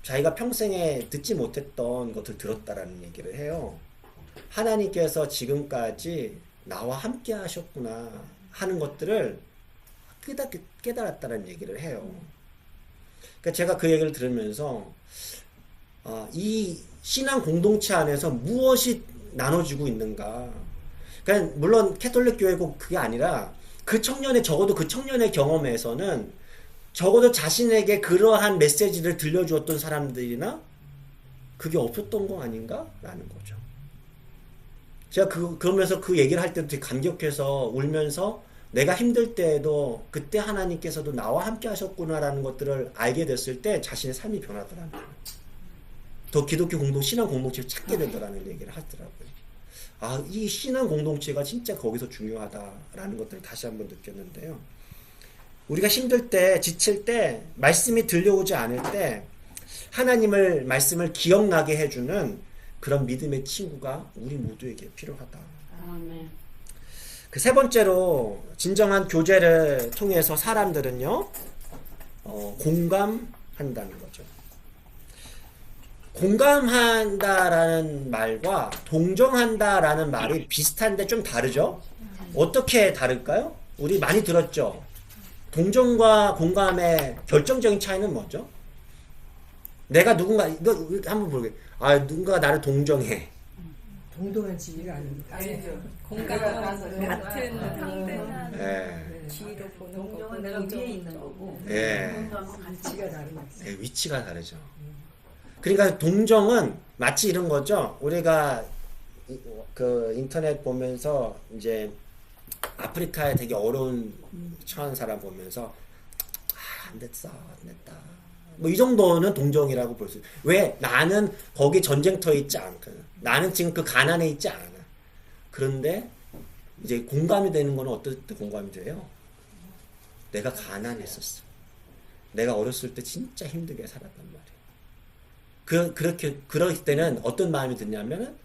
자기가 평생에 듣지 못했던 것을 들었다라는 얘기를 해요. 하나님께서 지금까지 나와 함께 하셨구나 하는 것들을 깨달았다는 얘기를 해요. 그러니까 제가 그 얘기를 들으면서 이 신앙 공동체 안에서 무엇이 나눠지고 있는가. 그러니까 물론 캐톨릭 교회고 그게 아니라 적어도 그 청년의 경험에서는 적어도 자신에게 그러한 메시지를 들려주었던 사람들이나 그게 없었던 거 아닌가? 라는 거죠. 제가 그러면서 그 얘기를 할 때도 되게 감격해서 울면서 내가 힘들 때에도 그때 하나님께서도 나와 함께 하셨구나라는 것들을 알게 됐을 때 자신의 삶이 변하더라는 거예요. 더 기독교 신앙 공동체를 찾게 되더라는 얘기를 하더라고요. 이 신앙 공동체가 진짜 거기서 중요하다라는 것들을 다시 한번 느꼈는데요. 우리가 힘들 때, 지칠 때, 말씀이 들려오지 않을 때 하나님을 말씀을 기억나게 해주는 그런 믿음의 친구가 우리 모두에게 필요하다. 아멘. 그 세 번째로 진정한 교제를 통해서 사람들은요 공감한다는 거죠. 공감한다라는 말과 동정한다라는 말이 비슷한데 좀 다르죠? 어떻게 다를까요? 우리 많이 들었죠? 동정과 공감의 결정적인 차이는 뭐죠? 내가 한번 보게. 누군가가 나를 동정해. 동등한 지위가 아닙니다. 아니죠. 공감하고 같은 같은 상대한 지위로 보는 동정은 내가 위에 있는 거고 위치가 다른 거죠. 위치가 다르죠. 그러니까 동정은 마치 이런 거죠. 우리가 인터넷 보면서 이제 아프리카에 되게 어려운 처한 사람 보면서 안 됐다. 뭐 이 정도는 동정이라고 볼 수 있어요. 왜? 나는 거기 전쟁터에 있지 않거든. 나는 지금 그 가난에 있지 않아. 그런데 이제 공감이 되는 거는 어떨 때 공감이 돼요? 내가 가난했었어. 내가 어렸을 때 진짜 힘들게 살았단 말이에요. 그럴 때는 어떤 마음이 드냐면은,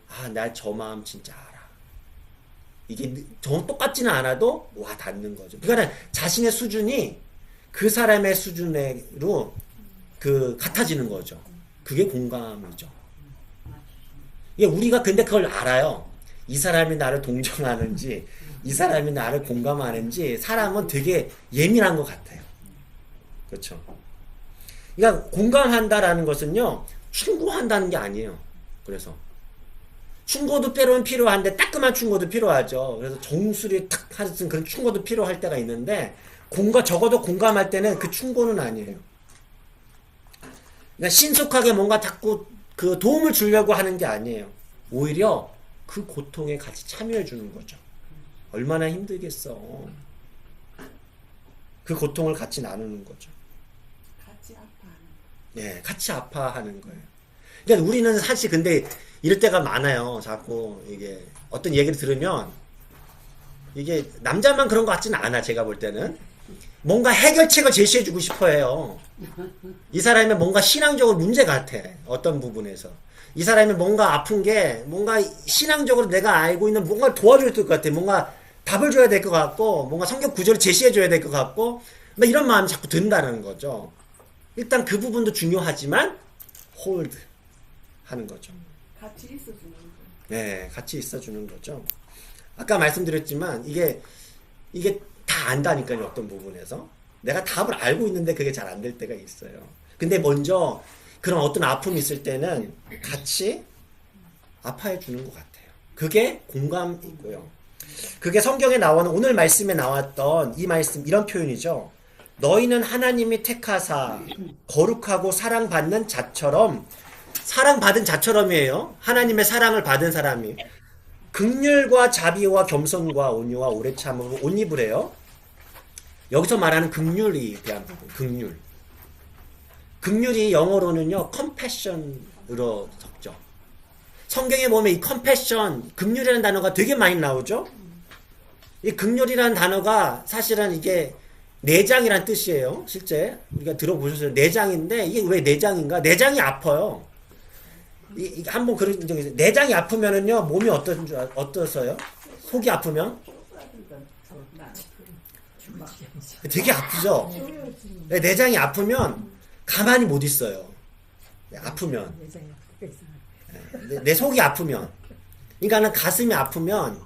아, 나 저 마음 진짜 알아. 이게 똑같지는 않아도 와 닿는 거죠. 그러니까 자신의 수준이 그 사람의 수준으로 같아지는 거죠. 그게 공감이죠. 이게 우리가 근데 그걸 알아요. 이 사람이 나를 동정하는지, 이 사람이 나를 공감하는지, 사람은 되게 예민한 것 같아요. 그렇죠. 그러니까 공감한다라는 것은요, 충고한다는 게 아니에요. 그래서 충고도 때로는 필요한데 따끔한 충고도 필요하죠. 그래서 정수리 탁 하는 그런 충고도 필요할 때가 있는데 적어도 공감할 때는 그 충고는 아니에요. 그러니까 신속하게 뭔가 자꾸 그 도움을 주려고 하는 게 아니에요. 오히려 그 고통에 같이 참여해 주는 거죠. 얼마나 힘들겠어. 그 고통을 같이 나누는 거죠. 같이 아파하는 네, 같이 아파하는 거예요. 그러니까 우리는 사실 근데 이럴 때가 많아요. 자꾸 이게 어떤 얘기를 들으면 이게 남자만 그런 것 같지는 않아. 제가 볼 때는 뭔가 해결책을 제시해주고 싶어해요. 이 사람이 뭔가 신앙적으로 문제 같아. 어떤 부분에서 이 사람이 뭔가 아픈 게 뭔가 신앙적으로 내가 알고 있는 뭔가를 도와줘야 될 것 같아. 뭔가 답을 줘야 될 것 같고 뭔가 성경 구절을 제시해줘야 될 것 같고 막 이런 마음이 자꾸 든다는 거죠. 일단 그 부분도 중요하지만 홀드 하는 거죠. 같이 있어주는 거. 네, 같이 있어주는 거죠. 아까 말씀드렸지만 이게 다 안다니까요. 어떤 부분에서 내가 답을 알고 있는데 그게 잘 안 될 때가 있어요. 근데 먼저 그런 어떤 아픔이 있을 때는 같이 아파해 주는 것 같아요. 그게 공감이고요. 그게 성경에 나오는 오늘 말씀에 나왔던 이 말씀 이런 표현이죠. 너희는 하나님이 택하사 거룩하고 사랑받는 자처럼, 사랑받은 자처럼이에요. 하나님의 사랑을 받은 사람이 긍휼과 자비와 겸손과 온유와 오래 참음으로 옷 입으래요. 여기서 말하는 긍휼이 대한 부분, 긍휼. 긍휼이 영어로는요 compassion으로 적죠. 성경에 보면 이 compassion, 긍휼이라는 단어가 되게 많이 나오죠. 이 긍휼이라는 단어가 사실은 이게 내장이란 뜻이에요. 실제 우리가 들어보셨어요. 내장인데 이게 왜 내장인가? 내장이 아파요. 한번 그런 적이 있어요. 내장이 아프면은요 몸이 어떠세요? 속이 아프면 되게 아프죠. 내장이 아프면 가만히 못 있어요. 아프면 내 속이 아프면, 그러니까는 가슴이 아프면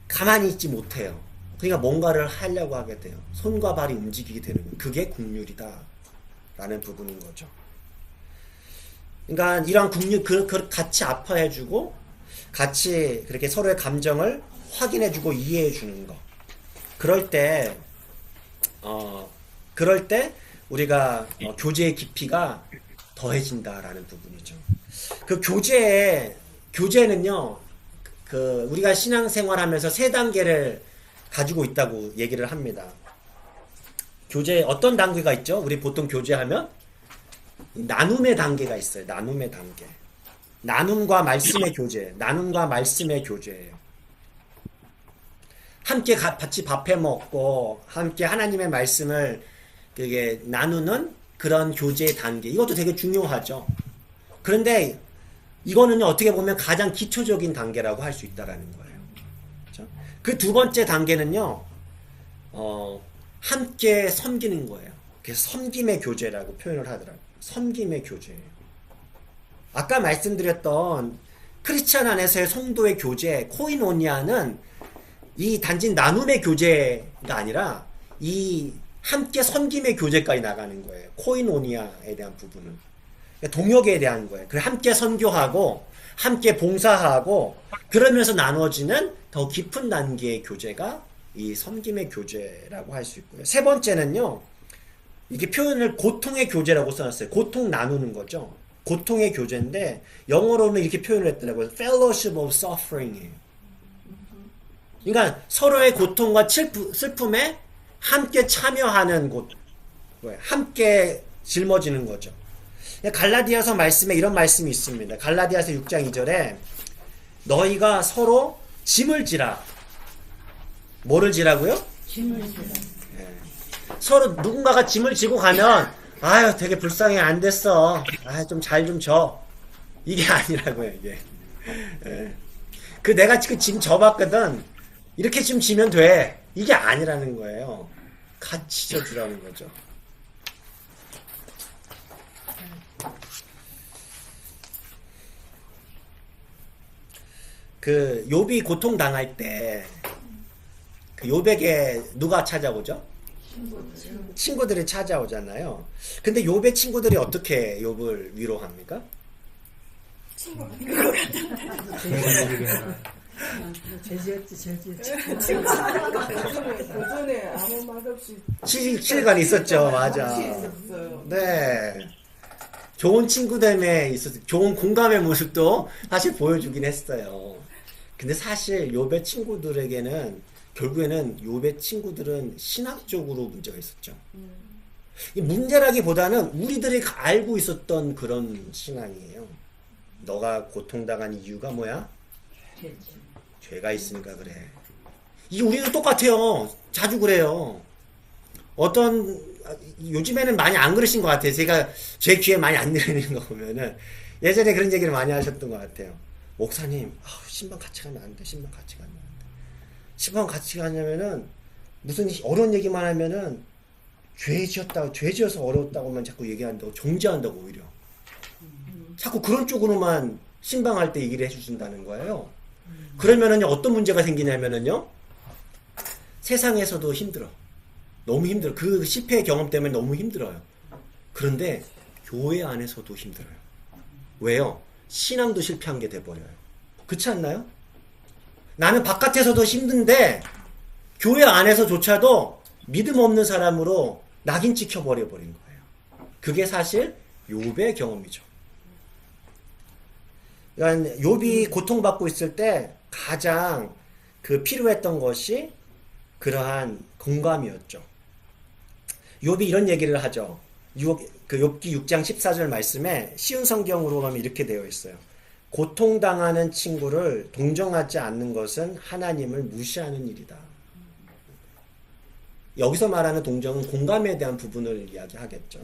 가만히 있지 못해요. 그러니까 뭔가를 하려고 하게 돼요. 손과 발이 움직이게 되는 거예요. 그게 긍휼이다 라는 부분인 거죠. 그러니까 이런 긍휼, 같이 아파해주고 같이 그렇게 서로의 감정을 확인해주고 이해해주는 거. 그럴 때 우리가 교제의 깊이가 더해진다라는 부분이죠. 그 교제는요, 우리가 신앙생활하면서 3단계를 가지고 있다고 얘기를 합니다. 교제 어떤 단계가 있죠? 우리 보통 교제하면 나눔의 단계가 있어요. 나눔의 단계. 나눔과 말씀의 교제. 나눔과 말씀의 교제예요. 함께 같이 밥해 먹고 함께 하나님의 말씀을 그게 나누는 그런 교제의 단계. 이것도 되게 중요하죠. 그런데 이거는요, 어떻게 보면 가장 기초적인 단계라고 할 수 있다라는 거예요. 그렇죠? 그 두 번째 단계는요, 함께 섬기는 거예요. 그래서 섬김의 교제라고 표현을 하더라고요. 섬김의 교제예요. 아까 말씀드렸던 크리스찬 안에서의 성도의 교제, 코이노니아는 이 단지 나눔의 교제가 아니라 이 함께 섬김의 교제까지 나가는 거예요. 코이노니아에 대한 부분은. 동역에 대한 거예요. 그래, 함께 선교하고 함께 봉사하고 그러면서 나눠지는 더 깊은 단계의 교제가 이 섬김의 교제라고 할 수 있고요. 세 번째는요, 이게 표현을 고통의 교제라고 써놨어요. 고통 나누는 거죠. 고통의 교제인데 영어로는 이렇게 표현을 했더라고요. Fellowship of Suffering이에요. 그러니까 서로의 고통과 슬픔에 함께 참여하는 곳, 함께 짊어지는 거죠. 갈라디아서 말씀에 이런 말씀이 있습니다. 갈라디아서 6장 2절에 너희가 서로 짐을 지라. 뭐를 지라고요? 짐을 지라. 네. 서로 누군가가 짐을 지고 가면 아유 되게 불쌍해 안 됐어. 아 좀 잘 좀 져. 이게 아니라고요 이게. 예. 그 내가 지금 짐 져봤거든. 이렇게 좀 지면 돼. 이게 아니라는 거예요. 같이 져주라는 거죠. 그 욥이 고통 당할 때 그 욥에게 누가 찾아오죠? 친구들이 찾아오잖아요. 근데 욥의 친구들이 어떻게 욥을 위로합니까? 죄지었지. 도전에 아무 말 없이 시간 있었죠. 맞아. 있었어요. 네. 좋은 친구됨에 있어서 좋은 공감의 모습도 사실 보여주긴 했어요. 근데 사실 욥의 친구들에게는 결국에는 욥의 친구들은 신학적으로 문제가 있었죠. 이 문제라기보다는 우리들이 알고 있었던 그런 신앙이에요. 너가 고통당한 이유가 뭐야? 죄가 있으니까 그래. 이게 우리도 똑같아요. 자주 그래요. 요즘에는 많이 안 그러신 것 같아요. 제가 제 귀에 많이 안 들리는 거 보면은 예전에 그런 얘기를 많이 하셨던 것 같아요. 목사님, 신방 같이 가면 안 돼. 신방 같이 가면 안 돼. 신방 같이 가냐면은 무슨 어려운 얘기만 하면은 죄 지어서 어려웠다고만 자꾸 얘기한다고 정죄한다고 오히려. 자꾸 그런 쪽으로만 신방할 때 얘기를 해주신다는 거예요. 그러면은요 어떤 문제가 생기냐면은요 세상에서도 힘들어. 너무 힘들어. 그 실패의 경험 때문에 너무 힘들어요. 그런데 교회 안에서도 힘들어요. 왜요? 신앙도 실패한 게 돼버려요. 그렇지 않나요? 나는 바깥에서도 힘든데 교회 안에서조차도 믿음 없는 사람으로 낙인 찍혀버린 거예요. 그게 사실 욥의 경험이죠. 그러니까 욥이 고통받고 있을 때 가장 필요했던 것이 그러한 공감이었죠. 욥이 이런 얘기를 하죠. 욥기 6장 14절 말씀에 쉬운 성경으로 보면 이렇게 되어 있어요. 고통당하는 친구를 동정하지 않는 것은 하나님을 무시하는 일이다. 여기서 말하는 동정은 공감에 대한 부분을 이야기하겠죠.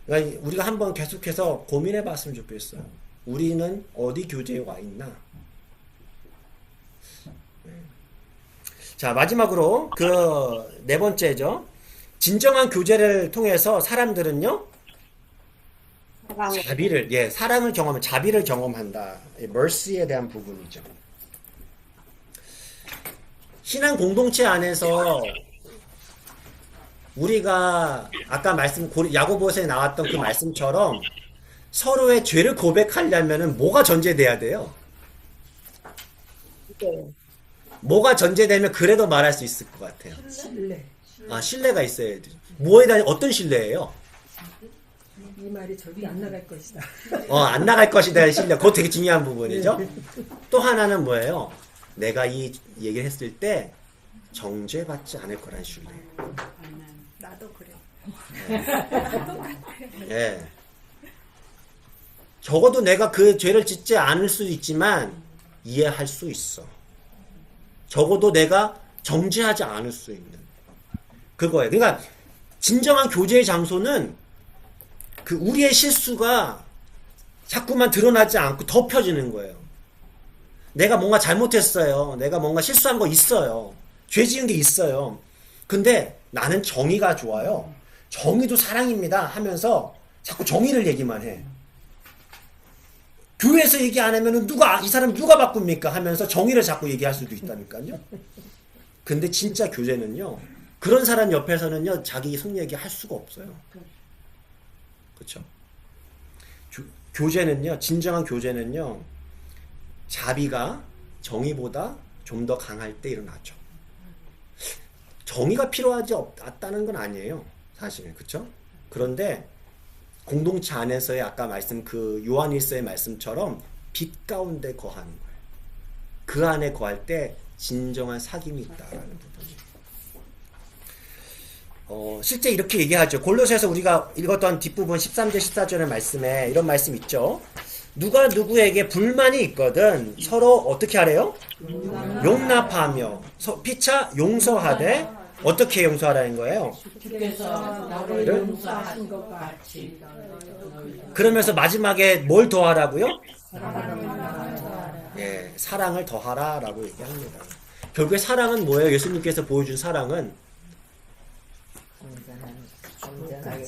그러니까 우리가 한번 계속해서 고민해 봤으면 좋겠어요. 우리는 어디 교제에 와 있나? 자, 마지막으로 네 번째죠. 진정한 교제를 통해서 사람들은요, 사랑을 경험하면 자비를 경험한다. mercy에 대한 부분이죠. 신앙 공동체 안에서 우리가 아까 야고보서에 나왔던 그 말씀처럼 서로의 죄를 고백하려면은 뭐가 전제돼야 돼요? 뭐가 전제되면 그래도 말할 수 있을 것 같아요. 신뢰. 신뢰가 있어야 돼요. 뭐에 대한 어떤 신뢰예요? 이 말이 절대 안 나갈 것이다. 안 나갈 것이다 신뢰. 그거 되게 중요한 부분이죠. 또 하나는 뭐예요? 내가 이 얘기를 했을 때 정죄받지 않을 거란 신뢰. 나도 그래. 예. 적어도 내가 그 죄를 짓지 않을 수 있지만 이해할 수 있어. 적어도 내가 정죄하지 않을 수 있는 그거예요. 그러니까 진정한 교제의 장소는 우리의 실수가 자꾸만 드러나지 않고 덮여지는 거예요. 내가 뭔가 잘못했어요. 내가 뭔가 실수한 거 있어요. 죄 지은 게 있어요. 근데 나는 정의가 좋아요. 정의도 사랑입니다 하면서 자꾸 정의를 얘기만 해. 교회에서 얘기 안 하면은 이 사람 누가 바꿉니까? 하면서 정의를 자꾸 얘기할 수도 있다니까요. 근데 진짜 교제는요, 그런 사람 옆에서는요, 자기 속 얘기 할 수가 없어요. 그렇죠? 교제는요, 진정한 교제는요, 자비가 정의보다 좀 더 강할 때 일어나죠. 정의가 필요하지 않다는 건 아니에요. 사실. 그렇죠? 그런데 공동체 안에서의 아까 말씀 요한일서의 말씀처럼 빛 가운데 거하는 거예요. 그 안에 거할 때 진정한 사귐이 있다라는 부분이. 실제 이렇게 얘기하죠. 골로새에서 우리가 읽었던 뒷부분 13절 14절의 말씀에 이런 말씀 있죠. 누가 누구에게 불만이 있거든 서로 어떻게 하래요? 용납하며 피차 용서하되 어떻게 용서하라는 거예요? 주께서 나를 용서하신 것 같이 그러면서 마지막에 뭘 더하라고요? 사랑을 예, 사랑을 더하라라고 얘기합니다. 결국에 사랑은 뭐예요? 예수님께서 보여준 사랑은 온전하게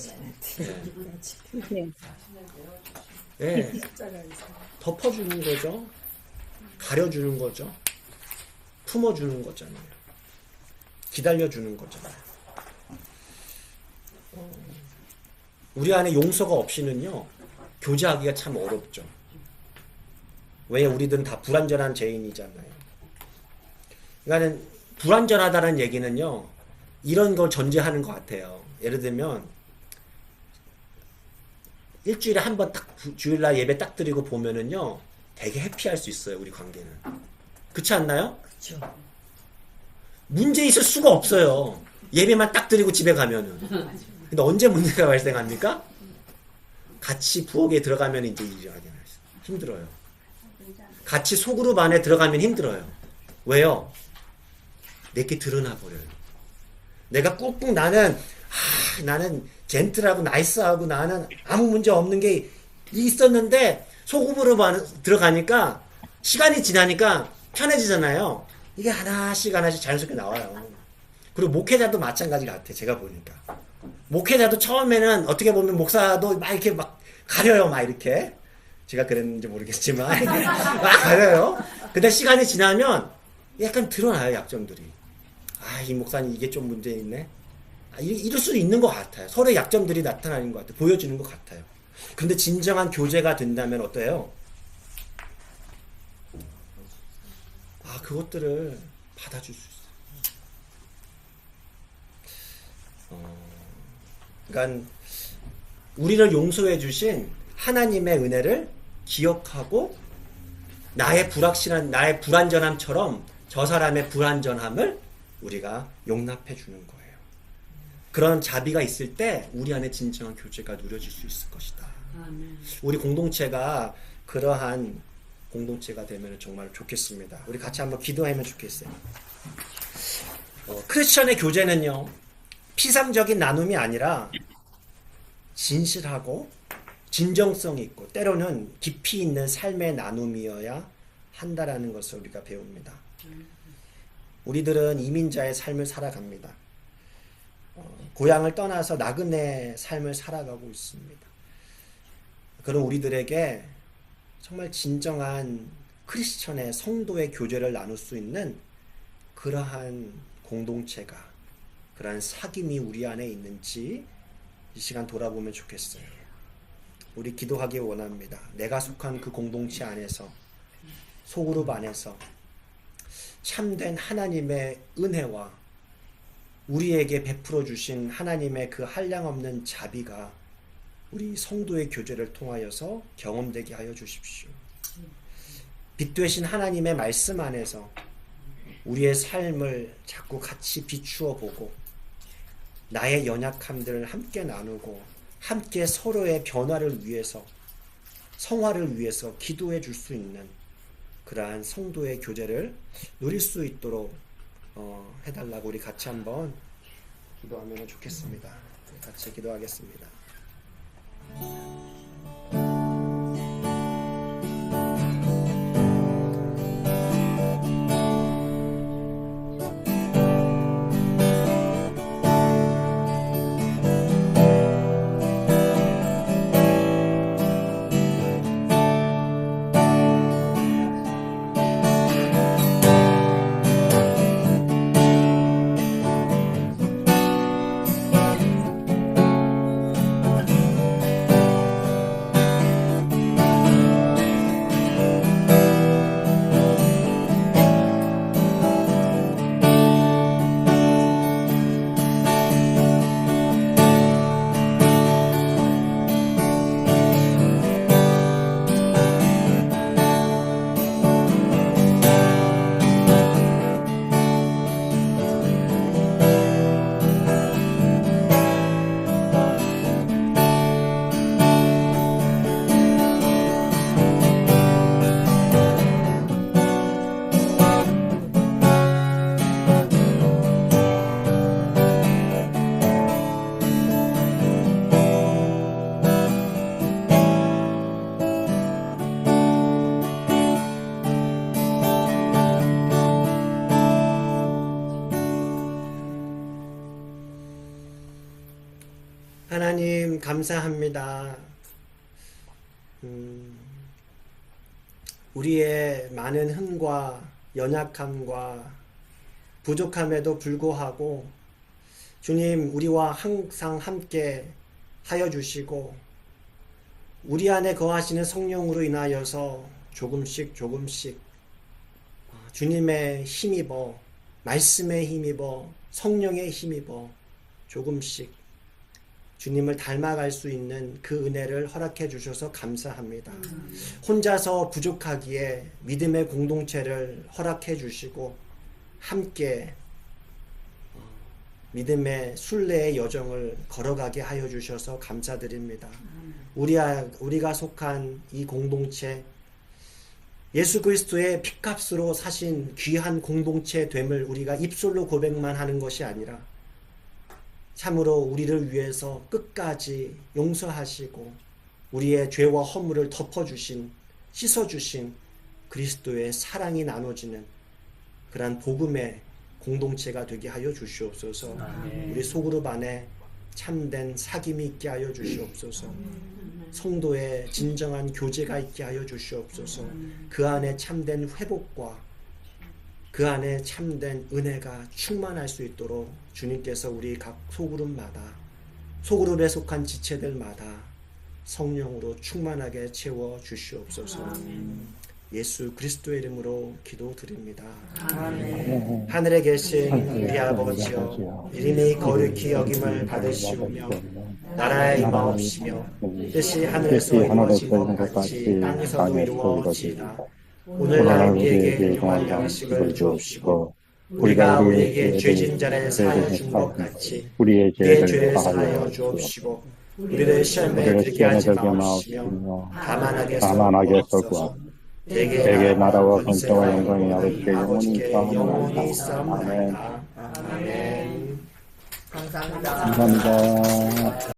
네. 예, 덮어주는 거죠. 가려주는 거죠. 품어주는 거잖아요. 기다려주는 거잖아요. 우리 안에 용서가 없이는요, 교제하기가 참 어렵죠. 왜? 우리들은 다 불완전한 죄인이잖아요. 그러니까는 불완전하다는 얘기는요, 이런 걸 전제하는 것 같아요. 예를 들면 일주일에 한 번 딱 주일날 예배 딱 드리고 보면은요, 되게 해피할 수 있어요. 우리 관계는. 그렇지 않나요? 그렇죠. 문제 있을 수가 없어요. 예배만 딱 드리고 집에 가면은. 근데 언제 문제가 발생합니까? 같이 부엌에 들어가면 이제 힘들어요. 같이 소그룹 안에 들어가면 힘들어요. 왜요? 내게 드러나 버려요. 내가 꾹꾹 나는 젠틀하고 나이스하고 나는 아무 문제 없는 게 있었는데 소그룹으로 들어가니까 시간이 지나니까 편해지잖아요. 이게 하나씩 자연스럽게 나와요. 그리고 목회자도 마찬가지 같아. 제가 보니까 목회자도 처음에는 어떻게 보면 목사도 막 이렇게 막 가려요. 막 이렇게 제가 그랬는지 모르겠지만 막 가려요. 근데 시간이 지나면 약간 드러나요. 약점들이. 이 목사님 이게 좀 문제 있네. 이럴 수도 있는 것 같아요. 서로의 약점들이 나타나는 것 같아요. 보여지는 것 같아요. 근데 진정한 교제가 된다면 어때요? 그것들을 받아줄 수 있어요. 그러니까 우리를 용서해 주신 하나님의 은혜를 기억하고 나의 불완전함처럼 저 사람의 불완전함을 우리가 용납해 주는 거예요. 그런 자비가 있을 때 우리 안에 진정한 교제가 누려질 수 있을 것이다. 우리 공동체가 그러한 공동체가 되면 정말 좋겠습니다. 우리 같이 한번 기도하면 좋겠어요. 크리스천의 교제는요, 피상적인 나눔이 아니라 진실하고 진정성 있고 때로는 깊이 있는 삶의 나눔이어야 한다라는 것을 우리가 배웁니다. 우리들은 이민자의 삶을 살아갑니다. 고향을 떠나서 나그네 삶을 살아가고 있습니다. 그런 우리들에게 정말 진정한 크리스천의 성도의 교제를 나눌 수 있는 그러한 공동체가, 그러한 사귐이 우리 안에 있는지 이 시간 돌아보면 좋겠어요. 우리 기도하기 원합니다. 내가 속한 그 공동체 안에서, 소그룹 안에서 참된 하나님의 은혜와 우리에게 베풀어 주신 하나님의 그 한량없는 자비가 우리 성도의 교제를 통하여서 경험되게 하여 주십시오. 빛 되신 하나님의 말씀 안에서 우리의 삶을 자꾸 같이 비추어 보고 나의 연약함들을 함께 나누고 함께 서로의 변화를 위해서, 성화를 위해서 기도해 줄 수 있는 그러한 성도의 교제를 누릴 수 있도록 해달라고 우리 같이 한번 기도하면 좋겠습니다. 같이 기도하겠습니다. 감사합니다. 우리의 많은 흥과 연약함과 부족함에도 불구하고 주님 우리와 항상 함께 하여 주시고 우리 안에 거하시는 성령으로 인하여서 조금씩 주님의 힘입어 말씀에 힘입어 성령에 힘입어 조금씩 주님을 닮아갈 수 있는 그 은혜를 허락해 주셔서 감사합니다. 혼자서 부족하기에 믿음의 공동체를 허락해 주시고 함께 믿음의 순례의 여정을 걸어가게 하여 주셔서 감사드립니다. 우리가 속한 이 공동체 예수 그리스도의 피값으로 사신 귀한 공동체 됨을 우리가 입술로 고백만 하는 것이 아니라 참으로 우리를 위해서 끝까지 용서하시고 우리의 죄와 허물을 덮어주신 씻어주신 그리스도의 사랑이 나눠지는 그러한 복음의 공동체가 되게 하여 주시옵소서. 우리 소그룹 안에 참된 사귐이 있게 하여 주시옵소서. 성도의 진정한 교제가 있게 하여 주시옵소서. 그 안에 참된 회복과 그 안에 참된 은혜가 충만할 수 있도록 주님께서 우리 각 소그룹에 속한 지체들마다 성령으로 충만하게 채워 주시옵소서. 예수 그리스도의 이름으로 기도드립니다. 아멘. 하늘에 계신 우리 아버지여, 이름이 거룩히 여김을 받으시오며 나라의 임하옵시며 뜻이 하늘에서 이루어진 것 같이 땅에서도 이루어지이다. 오늘날 우리에게 일용할 양식을 주옵시고 우리가 우리에게 죄진 자를 사하여 준 것 같이 우리의 죄를 사하여 주옵시고 우리를 시험에 들게 하지 마옵시며 다만하게 쏘구하옵소서. 내게 나라와 권세와 영광이 아버지께 영원히 있사옵나이다. 아멘. 감사합니다. 감사합니다.